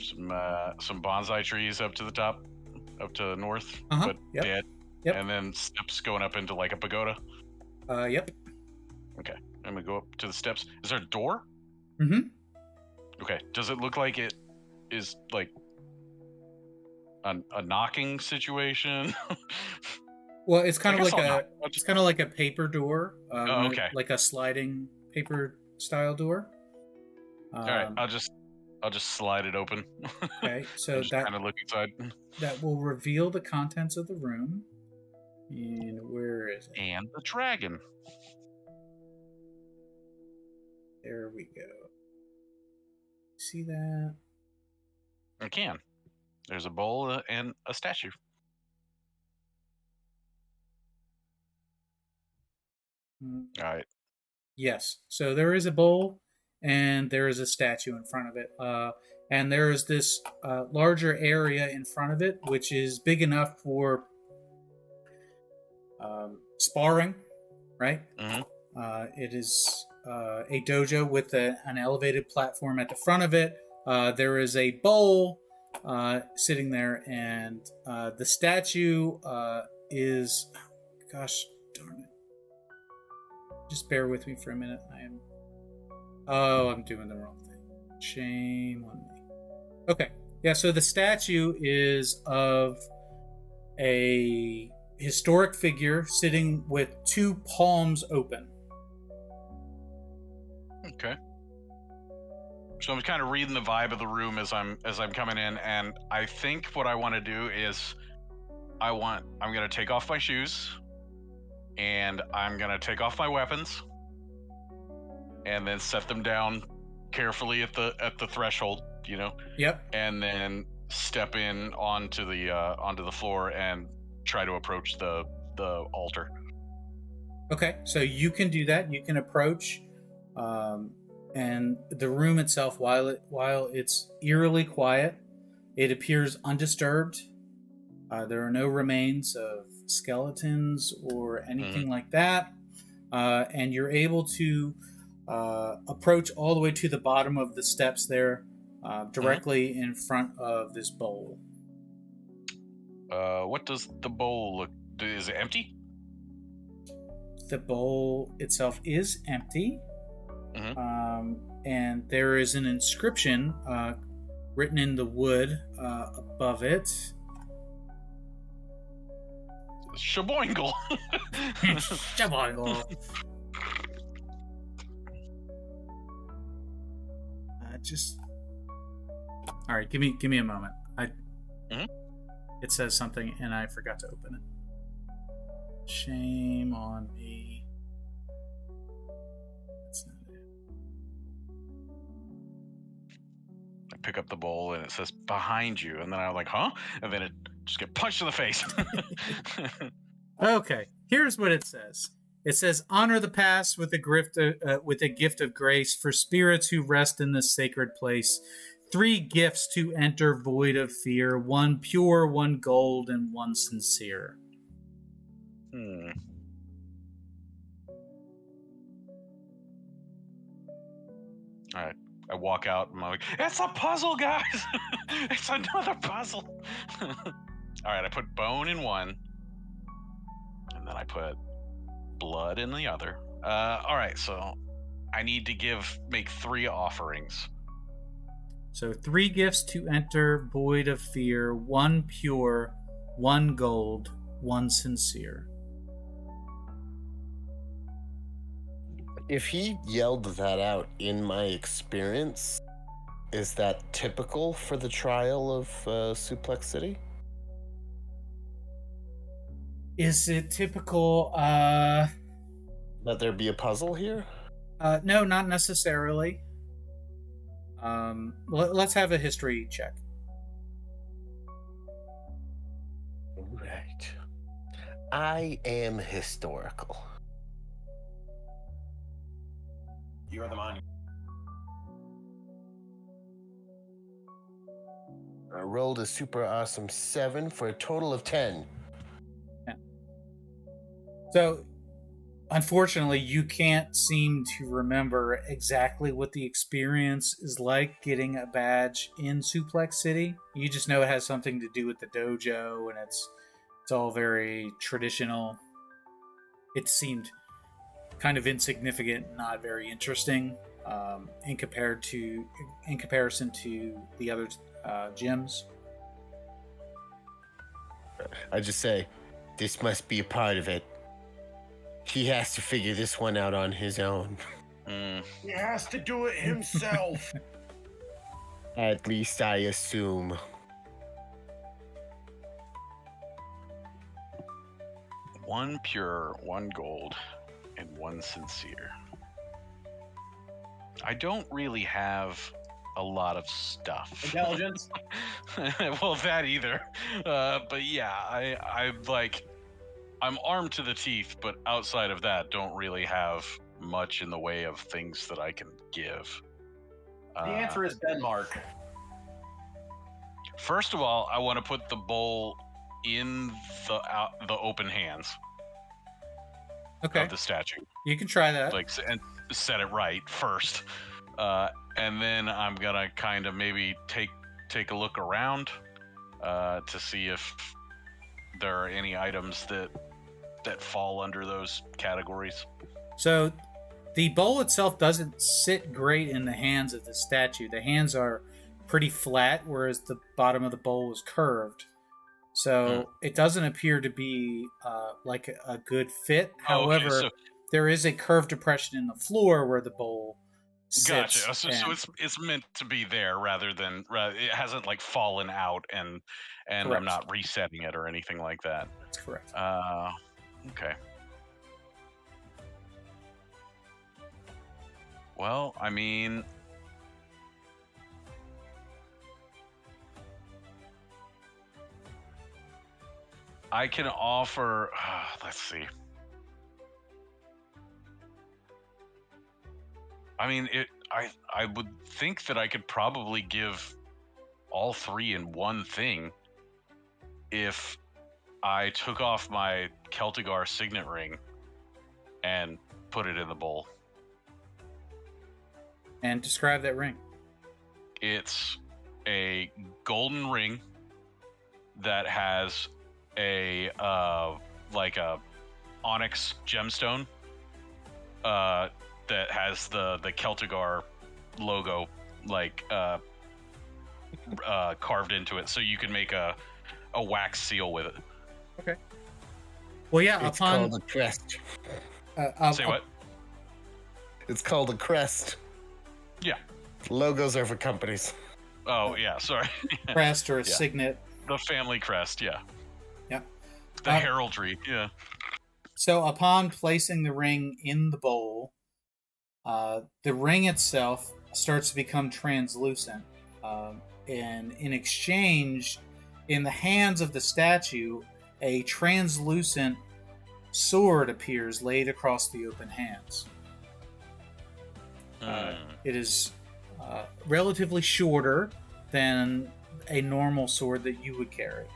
some bonsai trees up to the top, up to the north, but dead.
Yep.
And then steps going up into like a pagoda.
Yep.
Okay, I'm gonna go up to the steps. Is there a door?
Mm-hmm.
Okay. Does it look like it is like a knocking situation?
Well, it's kind of like a paper door.
Oh, okay.
Like a sliding paper style door.
All right, I'll just slide it open.
Okay, so
that kind of look inside.
That will reveal the contents of the room. And where is it?
And the dragon.
There we go. See that?
I can. There's a bowl and a statue. All right.
Yes. So there is a bowl and there is a statue in front of it. And there is this larger area in front of it, which is big enough for sparring, right?
Mm-hmm.
It is a dojo with an elevated platform at the front of it. There is a bowl sitting there, and the statue is... Gosh darn it. Just bear with me for a minute. I'm doing the wrong thing. Shame on me. Okay. Yeah, so the statue is of a historic figure sitting with two palms open.
Okay. So I'm kind of reading the vibe of the room as I'm coming in, and I think what I want to do is I'm gonna take off my shoes, and I'm gonna take off my weapons, and then set them down carefully at the threshold, you know.
Yep.
And then step in onto the floor and try to approach the altar.
Okay, so you can do that. You can approach, and the room itself, while it's eerily quiet, it appears undisturbed. There are no remains of skeletons or anything like that, and you're able to approach all the way to the bottom of the steps there, directly in front of this bowl.
What does the bowl look? Is it empty?
The bowl itself is empty, and there is an inscription written in the wood above it.
Shaboingle.
Shaboingle. All right. Give me a moment. It says something, and I forgot to open it. Shame on me. That's not it.
I pick up the bowl, and it says behind you, and then I'm like, huh? And then it just get punched in the face.
Okay, here's what it says. It says, honor the past with a gift of grace for spirits who rest in this sacred place. 3 gifts to enter void of fear. 1 pure, 1 gold, and 1 sincere.
All right. I walk out and I'm like, it's a puzzle, guys! It's another puzzle! All right, I put bone in one. And then I put blood in the other. All right, so I need to make 3 offerings.
So 3 gifts to enter void of fear. 1 pure, 1 gold, 1 sincere.
If he yelled that out in my experience, is that typical for the trial of Suplex City?
Is it typical?
That there be a puzzle here?
No, not necessarily. Let's have a history check.
Right. I am historical.
You are the monument.
I rolled a super awesome 7 for a total of 10.
So, unfortunately, you can't seem to remember exactly what the experience is like getting a badge in Suplex City. You just know it has something to do with the dojo, and it's all very traditional. It seemed kind of insignificant, not very interesting in comparison to the other gyms.
I just say, this must be a part of it. He has to figure this one out on his own.
He has to do it himself.
At least I assume.
One pure, one gold, and one sincere. I don't really have a lot of stuff.
Intelligence.
Well, that either. But yeah, I'm armed to the teeth, but outside of that, don't really have much in the way of things that I can give.
The answer is Denmark.
First of all, I want to put the bowl in the open hands
Okay,
of the statue,
you can try that.
and set it right first, and then I'm gonna kind of maybe take a look around to see if there are any items that fall under those categories.
So, the bowl itself doesn't sit great in the hands of the statue. The hands are pretty flat, whereas the bottom of the bowl is curved. So it doesn't appear to be like a good fit. However,
so
there is a curved depression in the floor where the bowl sits.
gotcha. So it's meant to be there rather than it hasn't like fallen out and I'm
Correct.
not resetting it or anything like that.
That's correct.
Okay. Well, I mean, I can offer. Let's see. I mean, I would think that I could probably give all three in one thing if I took off my Celtigar signet ring and put it in the bowl.
And describe that ring.
It's a golden ring that has a like a onyx gemstone that has the Celtigar logo like carved into it, so you can make a wax seal with it.
Okay. Well, yeah.
It's called a crest.
Say what?
It's called a crest.
Yeah.
Logos are for companies.
Oh yeah, sorry.
Crest or a
Yeah.
signet.
The family crest, yeah.
Yeah.
The heraldry, yeah.
So upon placing the ring in the bowl, the ring itself starts to become translucent. And in exchange, in the hands of the statue, a translucent sword appears laid across the open hands. It is relatively shorter than a normal sword that you would carry.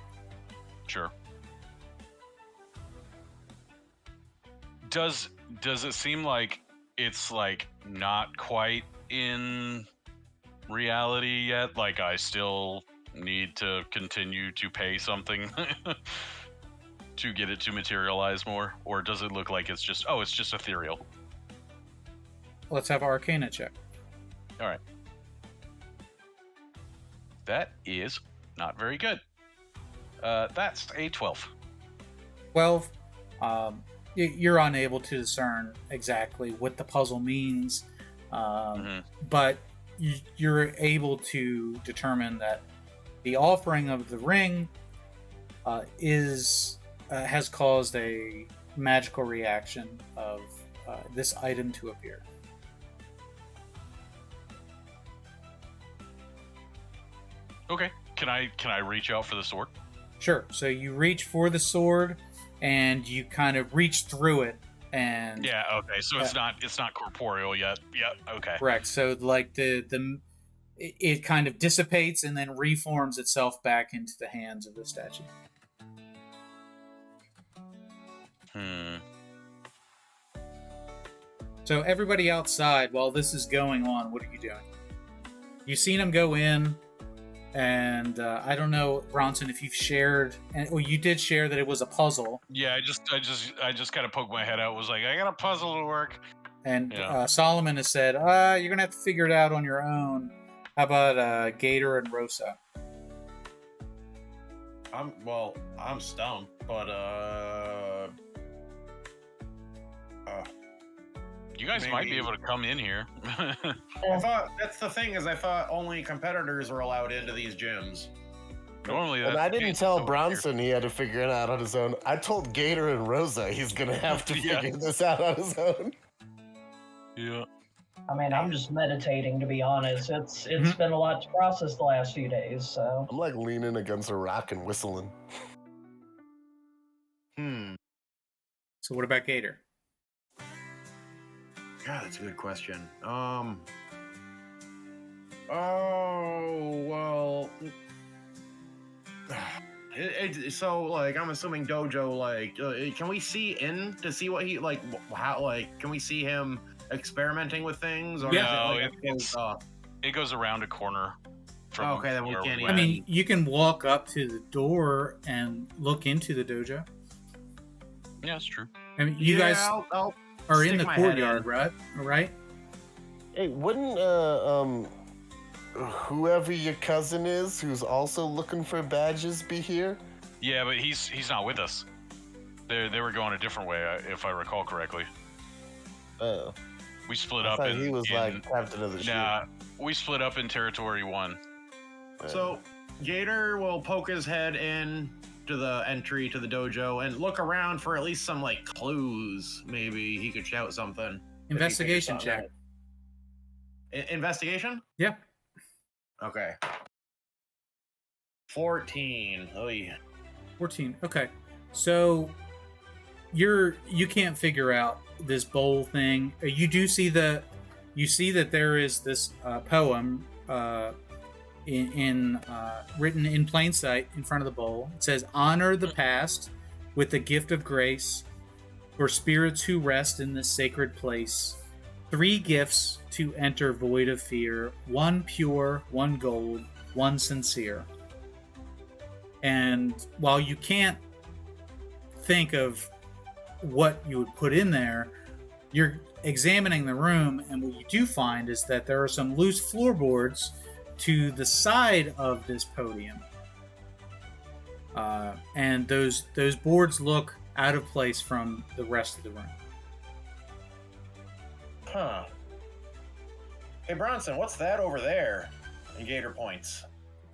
Sure. Does it seem like it's like not quite in reality yet? Like I still need to continue to pay something to get it to materialize more? Or does it look like it's just ethereal?
Let's have Arcana check.
All right. That is not very good. That's a 12.
12. You're unable to discern exactly what the puzzle means, but you're able to determine that the offering of the ring has caused a magical reaction of this item to appear.
Okay. Can I reach out for the sword?
Sure. So you reach for the sword, and you kind of reach through it, and
Yeah. Okay. So it's not corporeal yet. Yeah. Okay.
correct. So like it kind of dissipates and then reforms itself back into the hands of the statue. So everybody outside, while this is going on, what are you doing? You've seen him go in, and I don't know, Bronson, if you've shared, and well, you did share that it was a puzzle.
Yeah, I just kind of poked my head out. Was like, I got a puzzle to work.
And Solomon has said, you're gonna have to figure it out on your own. How about Gator and Rosa?
I'm stumped, but
you guys might be able to come in here.
I thought that's the thing, is I thought only competitors were allowed into these gyms.
Normally,
and I didn't tell Bronson he had to figure it out on his own. I told Gator and Rosa he's gonna have to figure this out on his own.
Yeah.
I mean, I'm just meditating, to be honest. It's been a lot to process the last few days, so.
I'm like leaning against a rock and whistling.
So what about Gator?
God, that's a good question. Oh, well. So, like, I'm assuming Dojo, like, can we see in to see what he, like, how, like, can we see him experimenting with things? Or
it goes around a corner.
Okay, then we can't even.
I mean, you can walk up to the door and look into the dojo.
Yeah, that's true.
I mean, you guys
I'll
are in the
stick my
courtyard,
head
right?
Hey, wouldn't whoever your cousin is, who's also looking for badges, be here?
Yeah, but he's not with us. They were going a different way, if I recall correctly.
Oh.
We split
I
up.
thought he was like captain of the ship.
Nah, we split up in Territory 1.
So Gator will poke his head in to the entry to the dojo and look around for at least some, like, clues. Maybe he could shout something.
Investigation check.
Investigation?
Yeah.
Okay. 14. Oy.
14. Okay. So you can't figure out this bowl thing. You see that there is this poem written in plain sight in front of the bowl. It says, "Honor the past with the gift of grace for spirits who rest in this sacred place. 3 gifts to enter void of fear, 1 pure, 1 gold, 1 sincere." And while you can't think of what you would put in there, you're examining the room, and what you do find is that there are some loose floorboards to the side of this podium. And those boards look out of place from the rest of the room.
Huh. Hey, Bronson, what's that over there? And Gator points.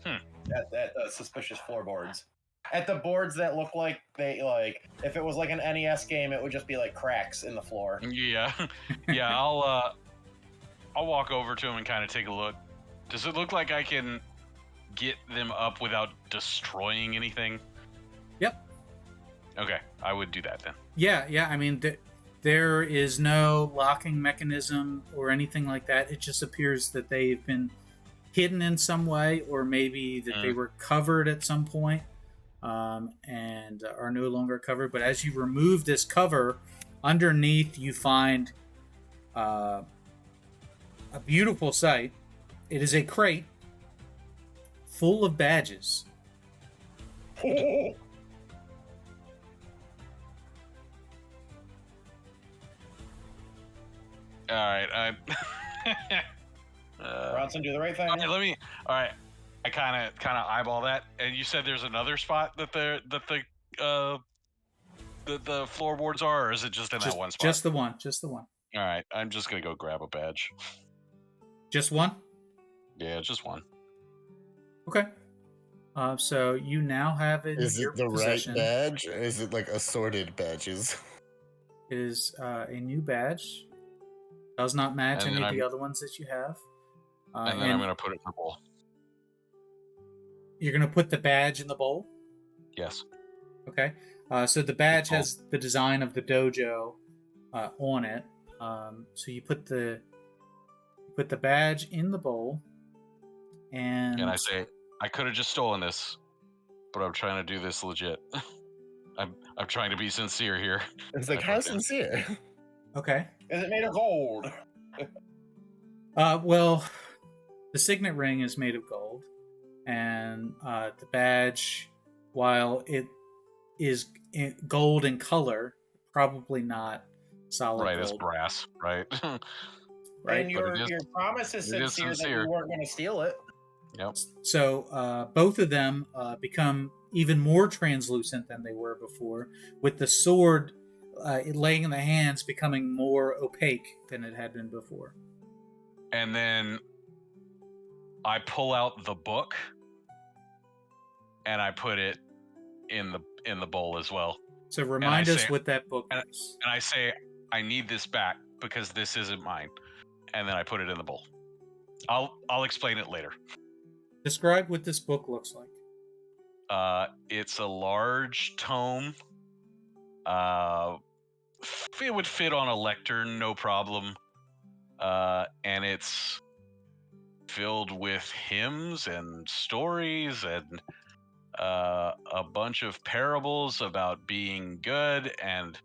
That suspicious floorboards. At the boards that look like they, like, if it was like an NES game, it would just be like cracks in the floor.
Yeah. Yeah, I'll walk over to him and kind of take a look. Does it look like I can get them up without destroying anything?
Yep.
Okay, I would do that then.
Yeah. I mean, there is no locking mechanism or anything like that. It just appears that they've been hidden in some way, or maybe that they were covered at some point, and are no longer covered. But as you remove this cover, underneath you find a beautiful sight. It is a crate full of badges.
All right,
Bronson, do the right thing.
All right, I kind of eyeball that, and you said there's another spot that the floorboards are, or is it just in that one spot?
Just the one.
All right, I'm just gonna go grab a badge.
Just one?
Yeah, just one.
Okay. So you now have it.
Is
in your
it the
possession.
right badge, or is it like assorted badges?
It is a new badge. Does not match any of the other ones that you have.
And then I'm going to put it in the bowl.
You're going to put the badge in the bowl?
Yes.
Okay. So the badge has the design of the dojo on it. So you put the badge in the bowl, And
I say, I could have just stolen this, but I'm trying to do this legit. I'm trying to be sincere here.
It's like, how sincere?
okay.
Is it made of gold?
Well, the signet ring is made of gold, and the badge, while it is gold in color, probably not solid
Right,
gold.
it's brass, right?
Right.
And your promise is sincere that you weren't going to steal it.
Yep.
So both of them become even more translucent than they were before, with the sword laying in the hands becoming more opaque than it had been before.
And then I pull out the book and I put it in the bowl as well.
So remind us what that book is.
And I say, I need this back because this isn't mine. And then I put it in the bowl. I'll explain it later.
Describe what this book looks like.
It's a large tome. It would fit on a lectern, no problem. And it's filled with hymns and stories and a bunch of parables about being good. And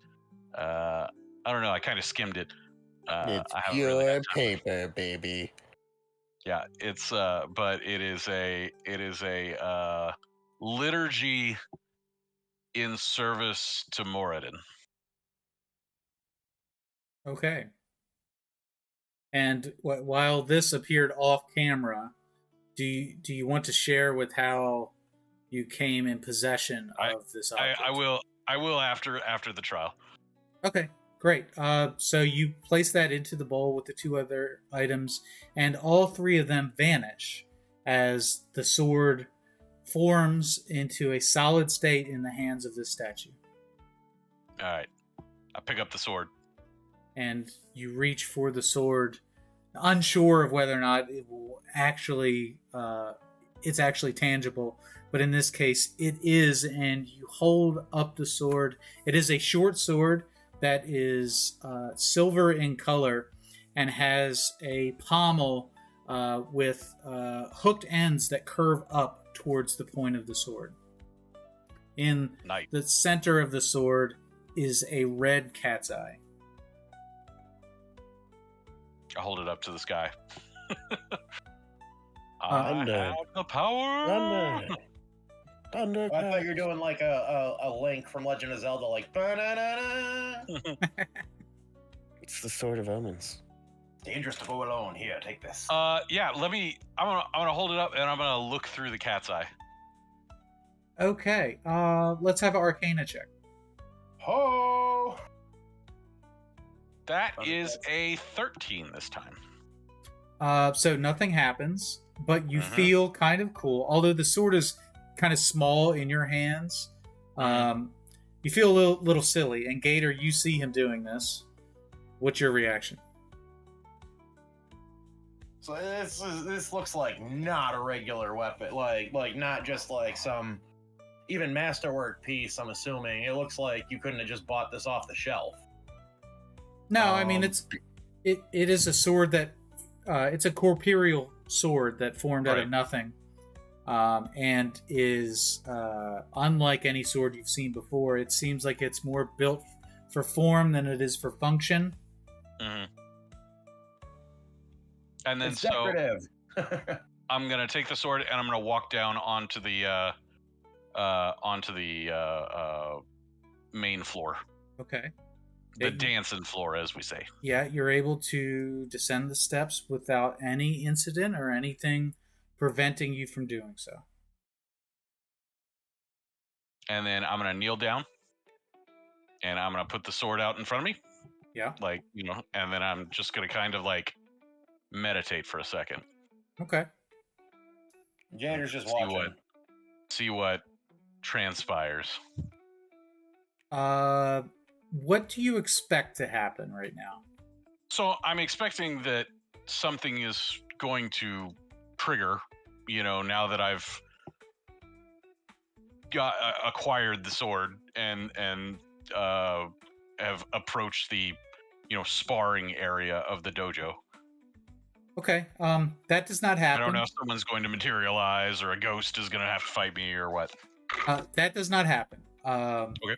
I don't know. I kind of skimmed it.
It's
I haven't
pure
really had time.
paper, baby.
Yeah, it's but it is a liturgy in service to Moradin.
Okay. And while this appeared off camera, do you want to share with how you came in possession of this object?
I will after the trial.
Okay, great. So you place that into the bowl with the two other items, and all three of them vanish as the sword forms into a solid state in the hands of this statue.
All right, I pick up the sword.
And you reach for the sword, unsure of whether or not it will actually, it's actually tangible. But in this case, it is, and you hold up the sword. It is a short sword that is silver in color and has a pommel with hooked ends that curve up towards the point of the sword. In the center of the sword is a red cat's eye.
I hold it up to the sky.
I
have the power.
Thunder.
I thought you were doing like a Link from Legend of Zelda, like ba-na-na-na.
It's the Sword of Omens.
Dangerous to go alone. Here, take this.
Yeah. I'm gonna hold it up and I'm gonna look through the cat's eye.
Okay. Let's have an Arcana check.
Ho!
That is a 13 this time.
So nothing happens, but you feel kind of cool. Although the sword is kind of small in your hands, you feel a little silly. And Gator, you see him doing this. What's your reaction?
So this looks like not a regular weapon, like not just like some even masterwork piece. I'm assuming it looks like you couldn't have just bought this off the shelf.
No, I mean it is a sword that it's a corporeal sword that formed out of nothing, and is unlike any sword you've seen before. It seems like it's more built for form than it is for function.
Mm-hmm. And then
it's decorative.
I'm gonna take the sword and I'm gonna walk down onto the main floor.
Okay.
The dancing floor, as we say.
Yeah, you're able to descend the steps without any incident or anything preventing you from doing so.
And then I'm going to kneel down. And I'm going to put the sword out in front of me.
Yeah.
And then I'm just going to kind of meditate for a second.
Okay.
Gator's just watching.
See what transpires.
What do you expect to happen right now?
So I'm expecting that something is going to trigger, now that I've acquired the sword and have approached the, sparring area of the dojo.
Okay. That does not
I
happen.
don't know if someone's going to materialize or a ghost is going to have to fight me or what.
That does not happen.
Okay.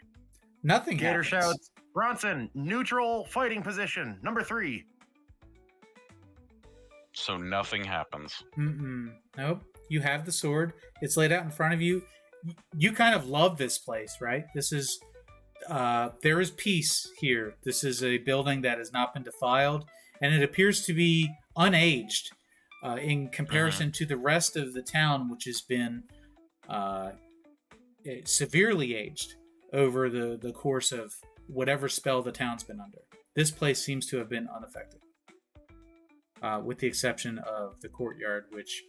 Nothing
Gator
happens.
shouts, Bronson, neutral fighting position, number 3.
So nothing happens.
Nope. You have the sword. It's laid out in front of you. You kind of love this place, right? This is there is peace here. This is a building that has not been defiled, and it appears to be unaged in comparison to the rest of the town, which has been severely aged over the course of whatever spell the town's been under. This place seems to have been unaffected, with the exception of the courtyard, which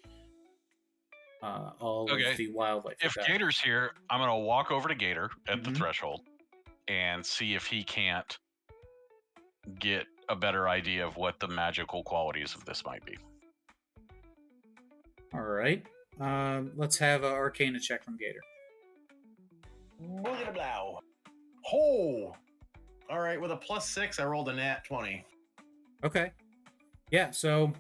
all of the wildlife.
If Gator's here, I'm going to walk over to Gator at the threshold and see if he can't get a better idea of what the magical qualities of this might be.
All right. Let's have an Arcana check from Gator.
Boogie blow. Oh! All right, with a +6, I rolled a nat 20.
Okay. Yeah, so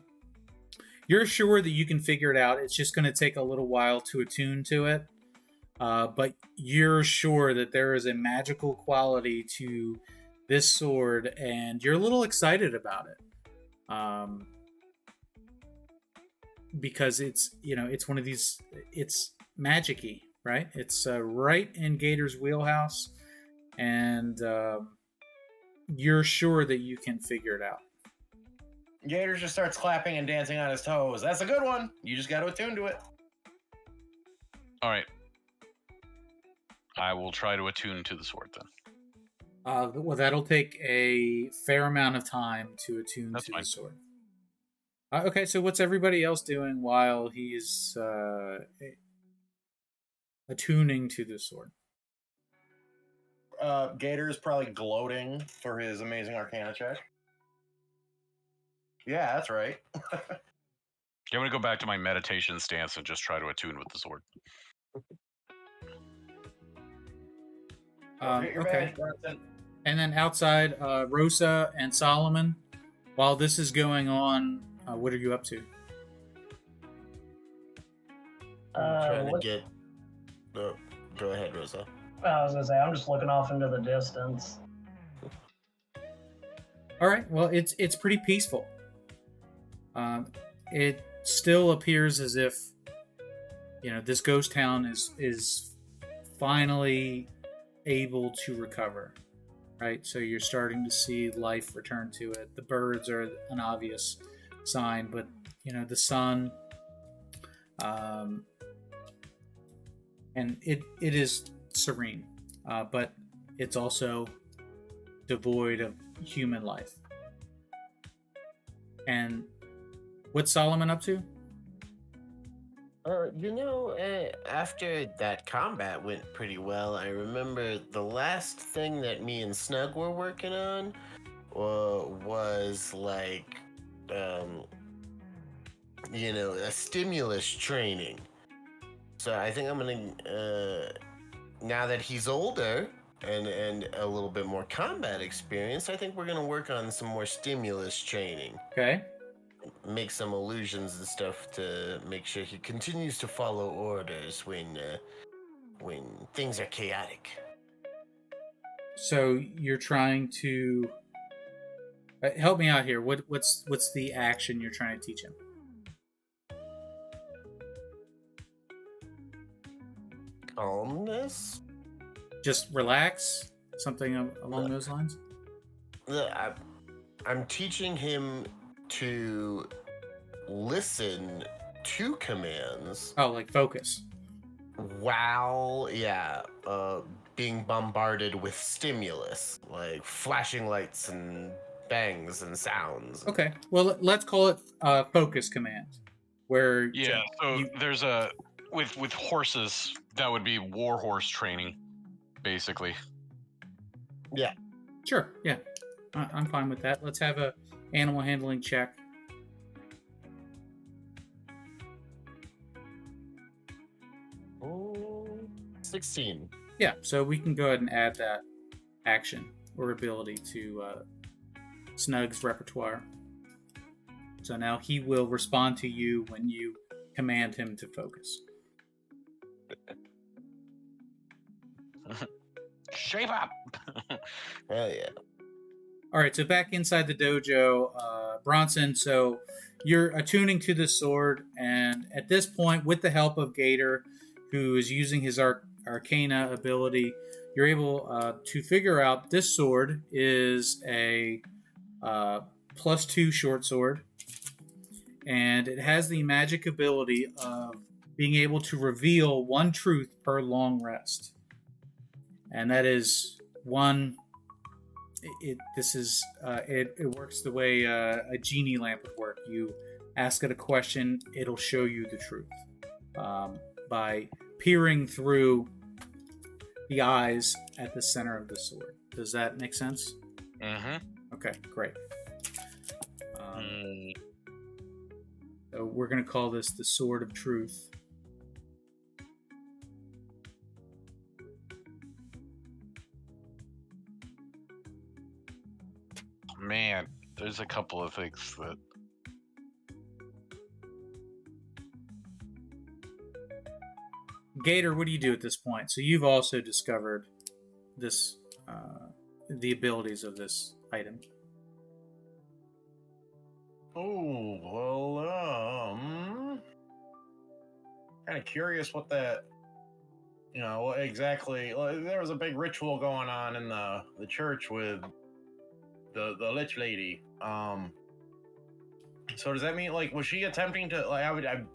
you're sure that you can figure it out. It's just going to take a little while to attune to it. But you're sure that there is a magical quality to this sword, and you're a little excited about it. Because it's one of these, it's magic-y, right? It's right in Gator's wheelhouse, and you're sure that you can figure it out.
Gator just starts clapping and dancing on his toes. That's a good one. You just got to attune to it.
All right. I will try to attune to the sword then.
Well, that'll take a fair amount of time to attune to the sword. Okay, so what's everybody else doing while he's attuning to the sword?
Gator is probably gloating for his amazing Arcana check. Yeah, that's right.
I'm going to go back to my meditation stance and just try to attune with the sword.
Okay. And then outside, Rosa and Solomon, while this is going on, what are you up to?
I'm trying to get... Oh, go ahead, Rosa.
I was going to say, I'm just looking off into the distance.
All right. Well, it's pretty peaceful. It still appears as if, this ghost town is finally able to recover, right? So you're starting to see life return to it. The birds are an obvious sign, but the sun, and it is serene, but it's also devoid of human life. And what's Solomon up to?
After that combat went pretty well, I remember the last thing that me and Snug were working on was like, a stimulus training. So I think I'm gonna, now that he's older and a little bit more combat experience, I think we're gonna work on some more stimulus training.
Okay.
Make some illusions and stuff to make sure he continues to follow orders when things are chaotic.
So you're trying to help me out here. What's the action you're trying to teach him?
Calmness?
Just relax? Something along those lines?
I'm teaching him to listen to commands.
Oh, like focus.
While, being bombarded with stimulus, like flashing lights and bangs and sounds.
Okay. Well, let's call it focus command. Where
there's a with horses, that would be war horse training, basically.
Yeah.
Sure. Yeah. I'm fine with that. Let's have a animal handling check.
Oh, 16.
Yeah, so we can go ahead and add that action or ability to Snug's repertoire. So now he will respond to you when you command him to focus.
Shape up.
Hell yeah.
All right, so back inside the dojo, Bronson, so you're attuning to the sword, and at this point, with the help of Gator, who is using his arcana ability, you're able to figure out this sword is a +2 short sword, and it has the magic ability of being able to reveal one truth per long rest. And that is one... It works the way a genie lamp would work. You ask it a question, it'll show you the truth by peering through the eyes at the center of the sword. Does that make sense?
Mm-hmm.
Okay, great. So we're going to call this the Sword of Truth.
Man, there's a couple of things that...
Gator, what do you do at this point? So you've also discovered this, the abilities of this item.
Oh, well, kind of curious what that, what exactly. There was a big ritual going on in the church with the lich lady. So does that mean, like, was she attempting to, like,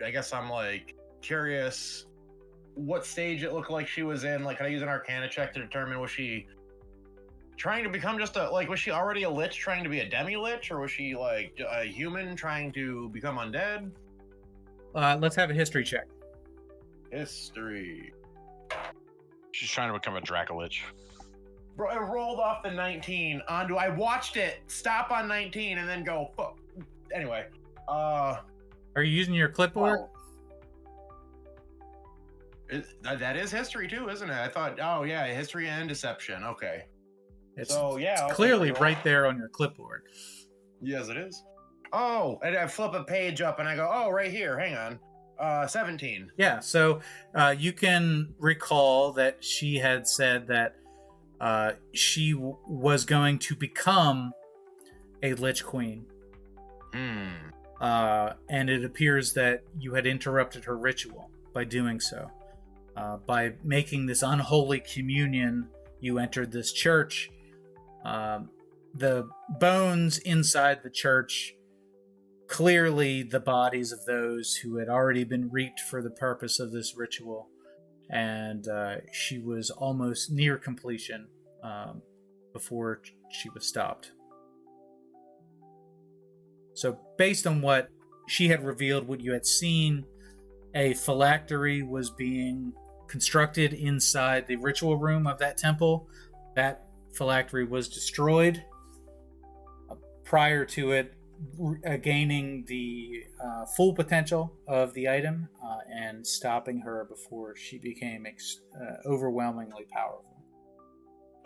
I guess I'm, like, curious what stage it looked like she was in. Like, can I use an Arcana check to determine, was she trying to become just was she already a lich trying to be a demi-lich, or was she, like, a human trying to become undead?
Let's have a history check.
History.
She's trying to become a Dracolich.
Bro, I rolled off the 19 onto... I watched it stop on 19 and then go, fuck. Anyway,
Are you using your clipboard?
That is history too, isn't it? I thought, oh yeah, history and deception. Okay.
It's
It's
clearly right there on your clipboard.
Yes, it is. Oh, and I flip a page up and I go, oh, right here. Hang on. 17.
Yeah, so you can recall that she had said that she was going to become a Lich Queen. And it appears that you had interrupted her ritual by doing so. By making this unholy communion, you entered this church. The bones inside the church, clearly the bodies of those who had already been reaped for the purpose of this ritual. And she was almost near completion before she was stopped. So based on what she had revealed, what you had seen, a phylactery was being constructed inside the ritual room of that temple. That phylactery was destroyed prior to it gaining the full potential of the item and stopping her before she became overwhelmingly powerful.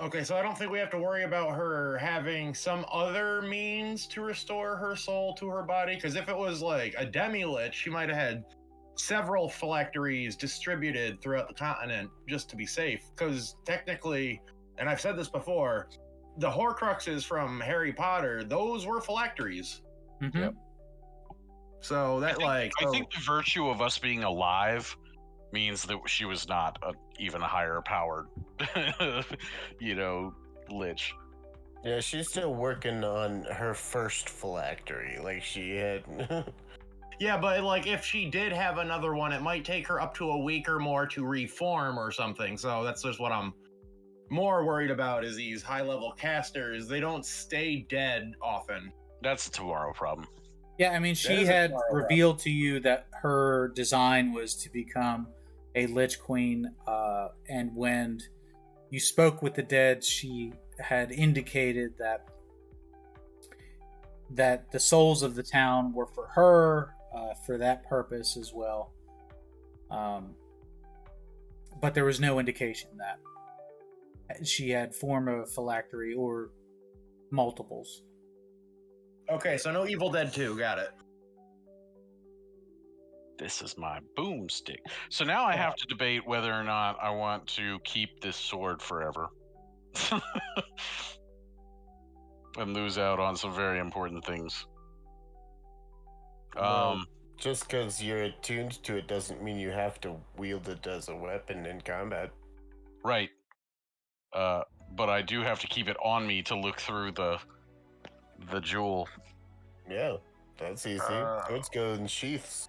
Okay, so I don't think we have to worry about her having some other means to restore her soul to her body, because if it was like a demi-lich, she might have had several phylacteries distributed throughout the continent just to be safe, because technically, and I've said this before, the Horcruxes from Harry Potter, those were phylacteries.
Mm-hmm.
Yep.
So that
I think the virtue of us being alive means that she was not even a higher powered, lich.
Yeah, she's still working on her first phylactery. Like she had.
Yeah, but like if she did have another one, it might take her up to a week or more to reform or something. So that's just what I'm more worried about, is these high-level casters. They don't stay dead often.
That's a tomorrow problem.
Yeah, I mean, she had revealed to you that her design was to become a Lich Queen, and when you spoke with the dead, she had indicated that the souls of the town were for her, for that purpose as well. But there was no indication that she had formed a phylactery or multiples.
Okay, so no Evil Dead 2, got it.
This is my boomstick. So now I have to debate whether or not I want to keep this sword forever. And lose out on some very important things.
Well, just because you're attuned to it doesn't mean you have to wield it as a weapon in combat.
Right. But I do have to keep it on me to look through the jewel.
Yeah, that's easy. Swords go in sheaths.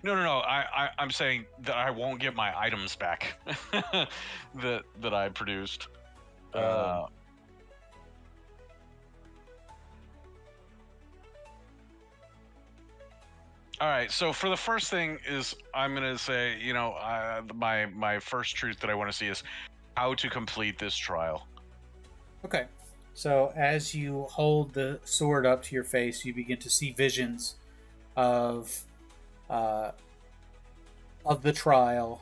No. I'm saying that I won't get my items back that I produced. All right. So for the first thing is, I'm gonna say, my first truth that I want to see is how to complete this trial.
Okay. So as you hold the sword up to your face, you begin to see visions of the trial,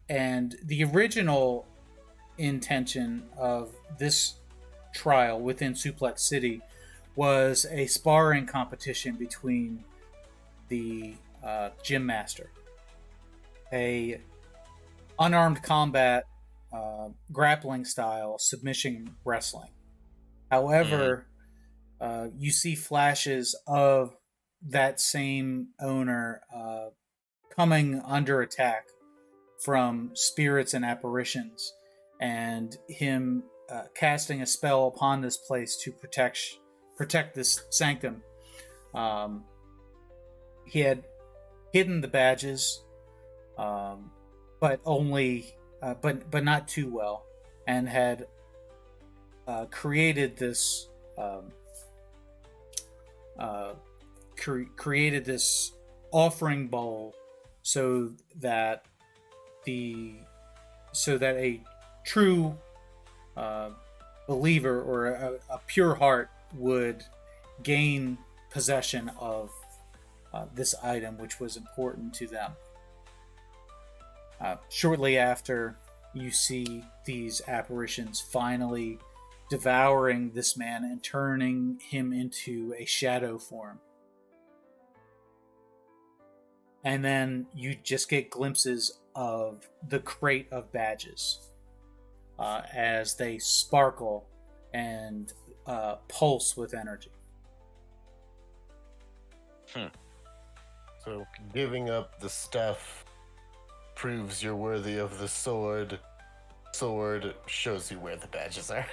and the original intention of this trial within Suplex City was a sparring competition between the gym master, a unarmed combat grappling style submission wrestling. However, you see flashes of that same owner coming under attack from spirits and apparitions, and him casting a spell upon this place to protect this sanctum. He had hidden the badges, but not too well, and had created this offering bowl so that a true believer or a pure heart would gain possession of this item, which was important to them. Shortly after, you see these apparitions finally devouring this man and turning him into a shadow form. And then you just get glimpses of the crate of badges as they sparkle and pulse with energy.
So giving up the stuff proves you're worthy of the sword. Sword shows you where the badges are.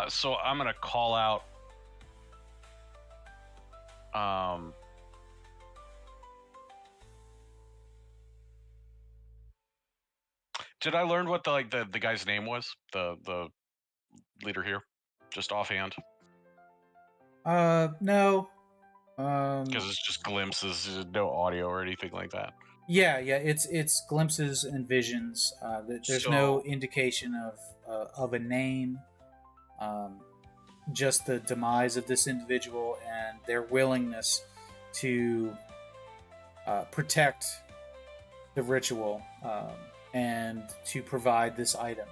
So I'm gonna call out. Did I learn what the guy's name was? The leader here, just offhand.
No.
Because it's just glimpses, no audio or anything like that.
Yeah, it's glimpses and visions. There's no indication of a name. Just the demise of this individual and their willingness to protect the ritual and to provide this item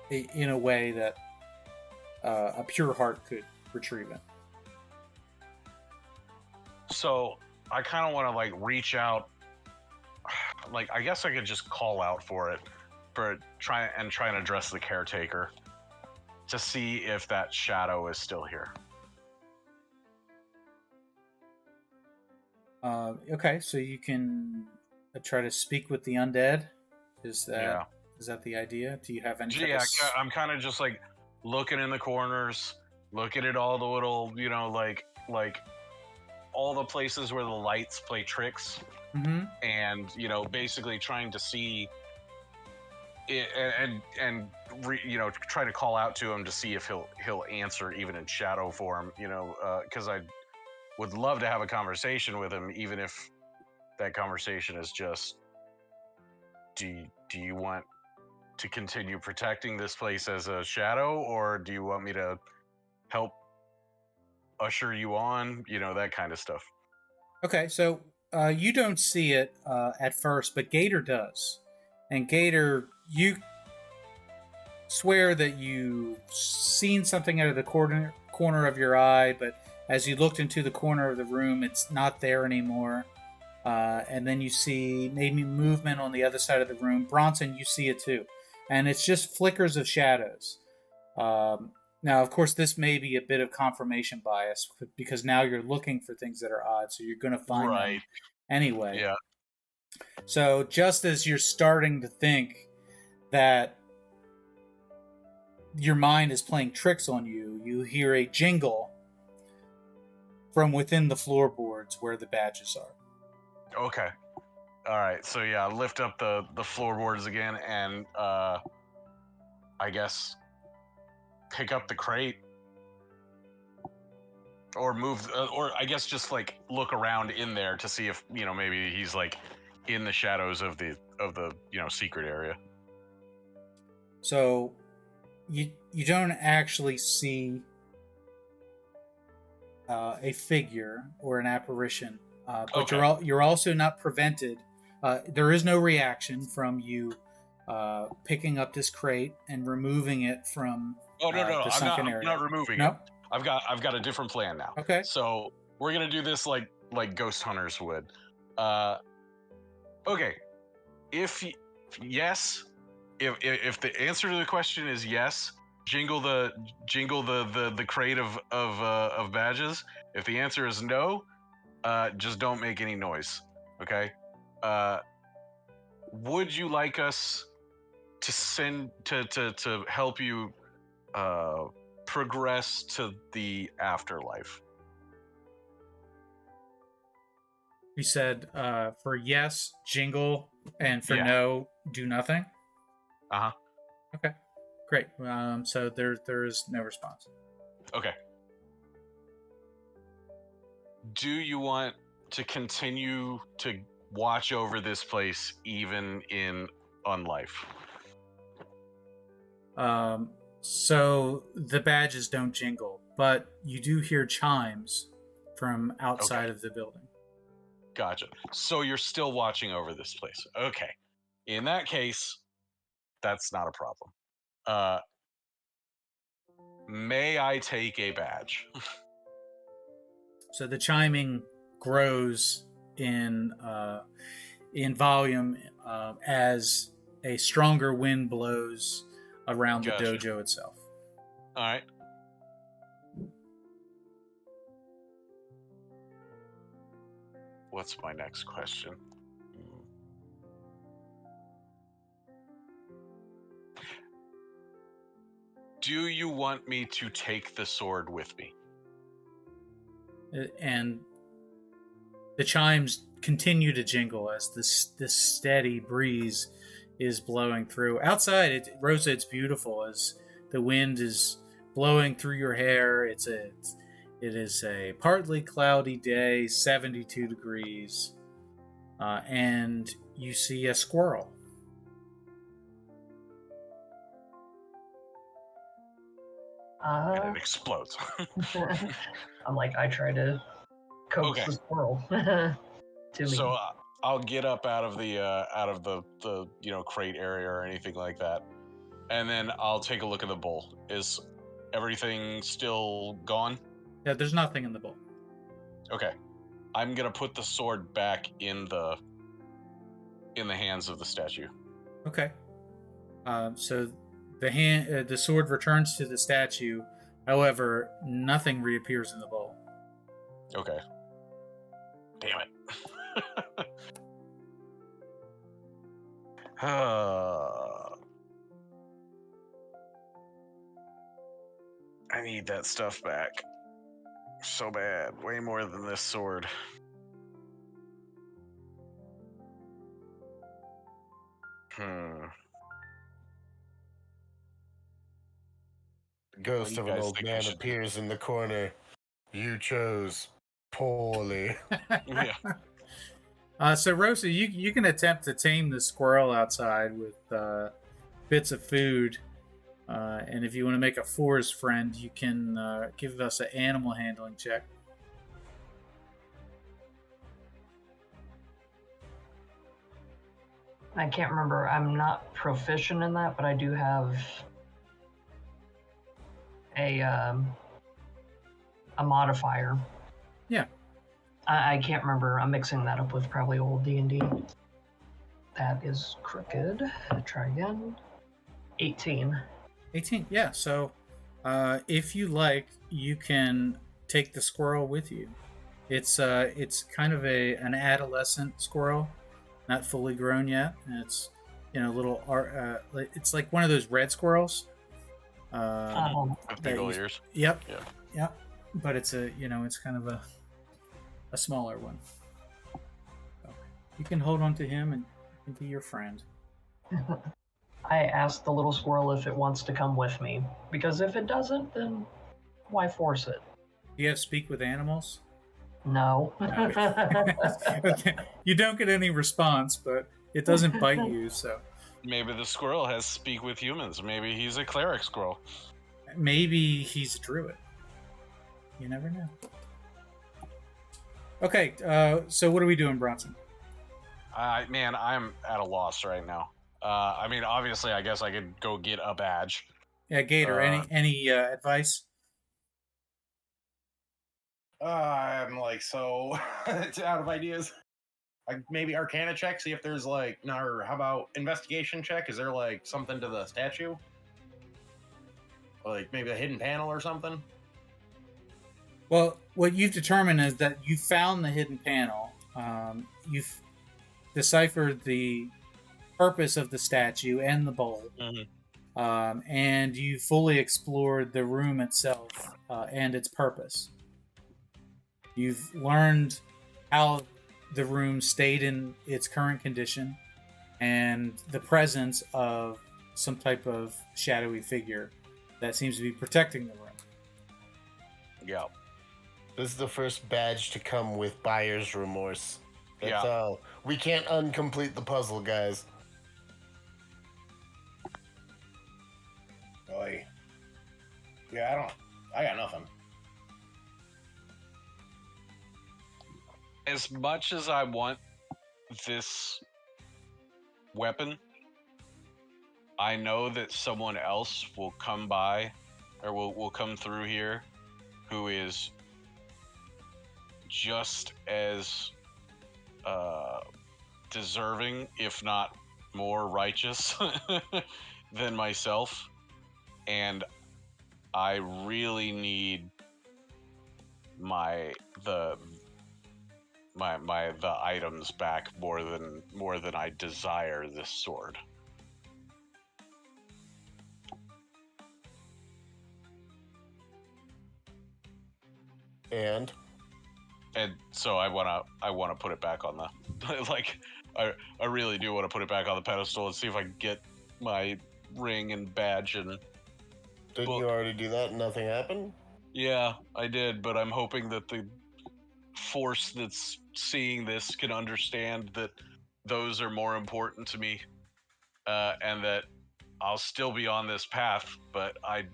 in a way that a pure heart could retrieve it.
So I kind of want to reach out. I guess I could just call out for it, try and address the caretaker to see if that shadow is still here.
Okay, so you can try to speak with the undead. Is that the idea? Do you have any?
Yeah, I'm kind of just looking in the corners, looking at all the little, all the places where the lights play tricks, and basically trying to see it, and try to call out to him to see if he'll answer even in shadow form, because I would love to have a conversation with him, even if that conversation is just, do you want to continue protecting this place as a shadow, or do you want me to help usher you on, that kind of stuff.
Okay, so you don't see it at first, but Gator does. And Gator, swear that you've seen something out of the corner of your eye, but as you looked into the corner of the room, it's not there anymore. And then you see maybe movement on the other side of the room. Bronson, you see it too. And it's just flickers of shadows. Now, of course, this may be a bit of confirmation bias because now you're looking for things that are odd, so you're going to find them anyway.
Yeah.
So just as you're starting to think that your mind is playing tricks on you, you hear a jingle from within the floorboards where the badges are.
Okay. All right. So yeah, lift up the floorboards again, and I guess pick up the crate, or move, or I guess just like look around in there to see if maybe he's like in the shadows of the secret area.
So you don't actually see a figure or an apparition, but
Okay.
you're also not prevented. There is no reaction from you picking up this crate and removing it from
Oh no,
the sunken area.
I'm not removing
No?
it. I've got a different plan now.
Okay.
So we're gonna do this like ghost hunters would. Okay. If the answer to the question is yes, jingle the crate of badges. If the answer is no, just don't make any noise. Okay. Would you like us to send to help you progress to the afterlife?
You said for yes, jingle, and for no, do nothing.
Uh-huh.
Okay, great. So there's no response.
Okay. Do you want to continue to watch over this place even in unlife?
So the badges don't jingle, but you do hear chimes from outside of the building.
Gotcha. So you're still watching over this place. Okay. In that case, that's not a problem. May I take a badge?
So the chiming grows in volume as a stronger wind blows around the dojo itself.
All right. What's my next question? Do you want me to take the sword with me?
And the chimes continue to jingle as this steady breeze is blowing through. Outside, Rosa, it's beautiful as the wind is blowing through your hair. It is a partly cloudy day, 72 degrees, and you see a squirrel.
And it explodes.
I'm like, I try to coax the squirrel to me.
So I'll get up out of the crate area or anything like that, and then I'll take a look at the bowl. Is everything still gone?
Yeah, there's nothing in the bowl.
Okay, I'm gonna put the sword back in the hands of the statue.
Okay. So the sword returns to the statue. However, nothing reappears in the bowl.
Okay. Damn it. I need that stuff back. So bad. Way more than this sword.
The ghost of an old man appears in the corner. You chose poorly.
Yeah.
So Rosa, you can attempt to tame the squirrel outside with bits of food, and if you want to make a forest friend, you can give us an animal handling check.
I can't remember. I'm not proficient in that, but I do have a modifier.
Yeah.
I can't remember. I'm mixing that up with probably old D&D. That is crooked. Try again. 18.
18. Yeah. So, if you like, you can take the squirrel with you. It's kind of an adolescent squirrel, not fully grown yet. And it's little it's like one of those red squirrels.
With big old ears.
Yep.
Yeah.
Yep. But it's it's kind of a smaller one. So you can hold on to him and be your friend.
I asked the little squirrel if it wants to come with me, because if it doesn't, then why force it?
Do you have speak with animals?
No.
Okay. You don't get any response, but it doesn't bite you, so
Maybe the squirrel has speak with humans. Maybe he's a cleric squirrel.
maybe he's a druid. You never know. Okay, so what are we doing, Bronson?
Man, I'm at a loss right now. I mean, obviously, I guess I could go get a badge.
Yeah, Gator. Any advice?
I'm like so it's out of ideas. Like maybe Arcana check, see if there's like, no, or how about investigation check? Is there like something to the statue? Like maybe a hidden panel or something?
Well, what you've determined is that you found the hidden panel. You've deciphered the purpose of the statue and the bowl, and you fully explored the room itself and its purpose. You've learned how the room stayed in its current condition and the presence of some type of shadowy figure that seems to be protecting the room.
Yeah.
This is the first badge to come with buyer's remorse. That's
Yeah.
all. We can't uncomplete the puzzle, guys.
Boy. Yeah, I got nothing.
As much as I want this weapon, I know that someone else will come by, or will come through here, who is just as deserving, if not more righteous, than myself, and I really need the items back more than I desire this sword.
And
so I wanna put it back on the like I really do want to put it back on the pedestal and see if I can get my ring and badge and
didn't you already do that and nothing happened?
Yeah, I did, but I'm hoping that the force that's seeing this can understand that those are more important to me, and that I'll still be on this path, but I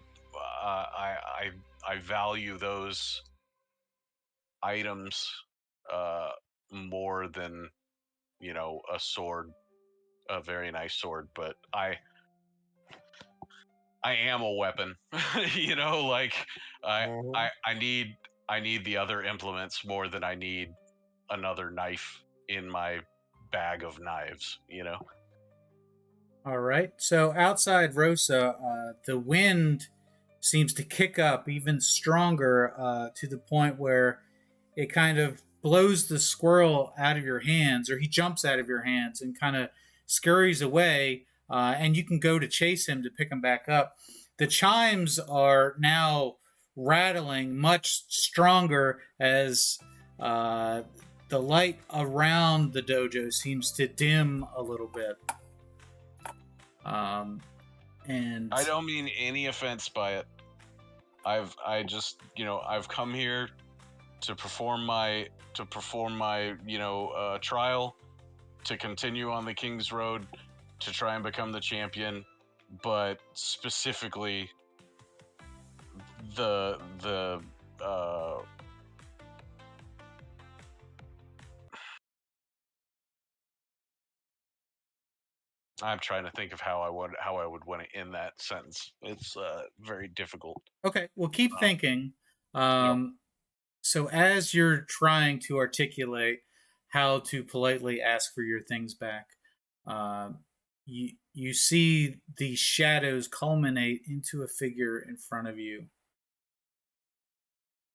value those items more than a sword, a very nice sword. But I am a weapon, like I need the other implements more than I need another knife in my bag of knives,
All right. So outside Rosa, the wind seems to kick up even stronger to the point where it kind of blows the squirrel out of your hands, or he jumps out of your hands and kind of scurries away, and you can go to chase him to pick him back up. The chimes are now rattling much stronger as the light around the dojo seems to dim a little bit. And
I don't mean any offense by it. I've come here to perform my trial, to continue on the King's Road, to try and become the champion, but specifically the I'm trying to think of how I would want to end that sentence. It's very difficult.
Okay, well, keep thinking. So as you're trying to articulate how to politely ask for your things back, you see the shadows culminate into a figure in front of you.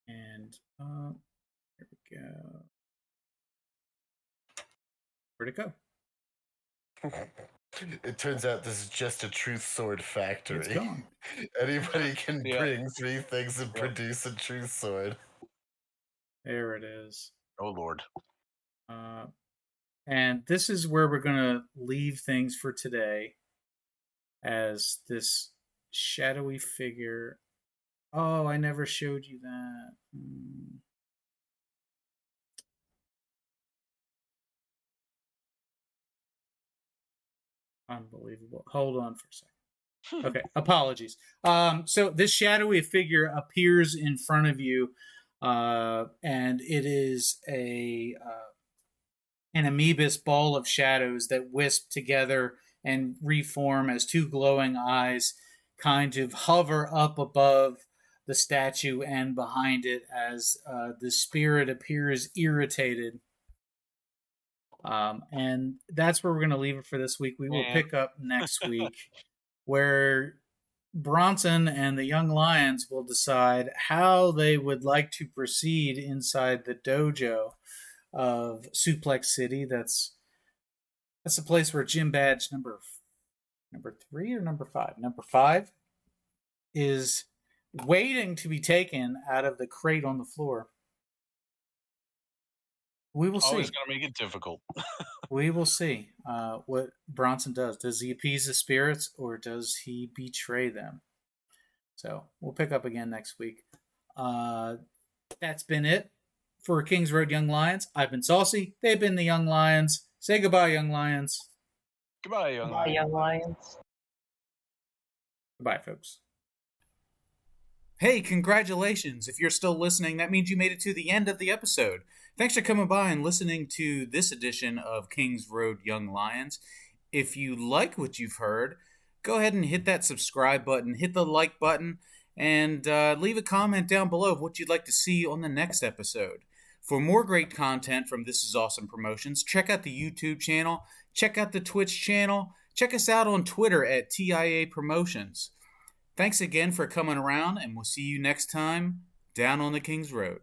And here we go. Where'd it go?
It turns out this is just a truth sword factory.
It's gone.
Anybody can bring 3 things and produce a truth sword.
There it is.
Oh, Lord.
And this is where we're going to leave things for today, as this shadowy figure. Oh, I never showed you that. Unbelievable. Hold on for a second. Okay, apologies. So this shadowy figure appears in front of you, and it is an amoebus ball of shadows that wisp together and reform as 2 glowing eyes kind of hover up above the statue and behind it as the spirit appears irritated. And that's where we're going to leave it for this week. We will pick up next week, where Bronson and the Young Lions will decide how they would like to proceed inside the dojo of Suplex City. That's a place where gym badge number 3 or number 5? Number 5 is waiting to be taken out of the crate on the floor. We will see.
Always going to make it difficult.
We will see what Bronson does. Does he appease the spirits, or does he betray them? So we'll pick up again next week. That's been it for Kings Road Young Lions. I've been Saucey. They've been the Young Lions. Say goodbye, Young Lions.
Goodbye, Young
Bye,
Lions.
Young Lions.
Goodbye, folks. Hey, congratulations. If you're still listening, that means you made it to the end of the episode. Thanks for coming by and listening to this edition of Kings Road Young Lions. If you like what you've heard, go ahead and hit that subscribe button, hit the like button, and leave a comment down below of what you'd like to see on the next episode. For more great content from This Is Awesome Promotions, check out the YouTube channel, check out the Twitch channel, check us out on Twitter at TIA Promotions. Thanks again for coming around, and we'll see you next time down on the King's Road.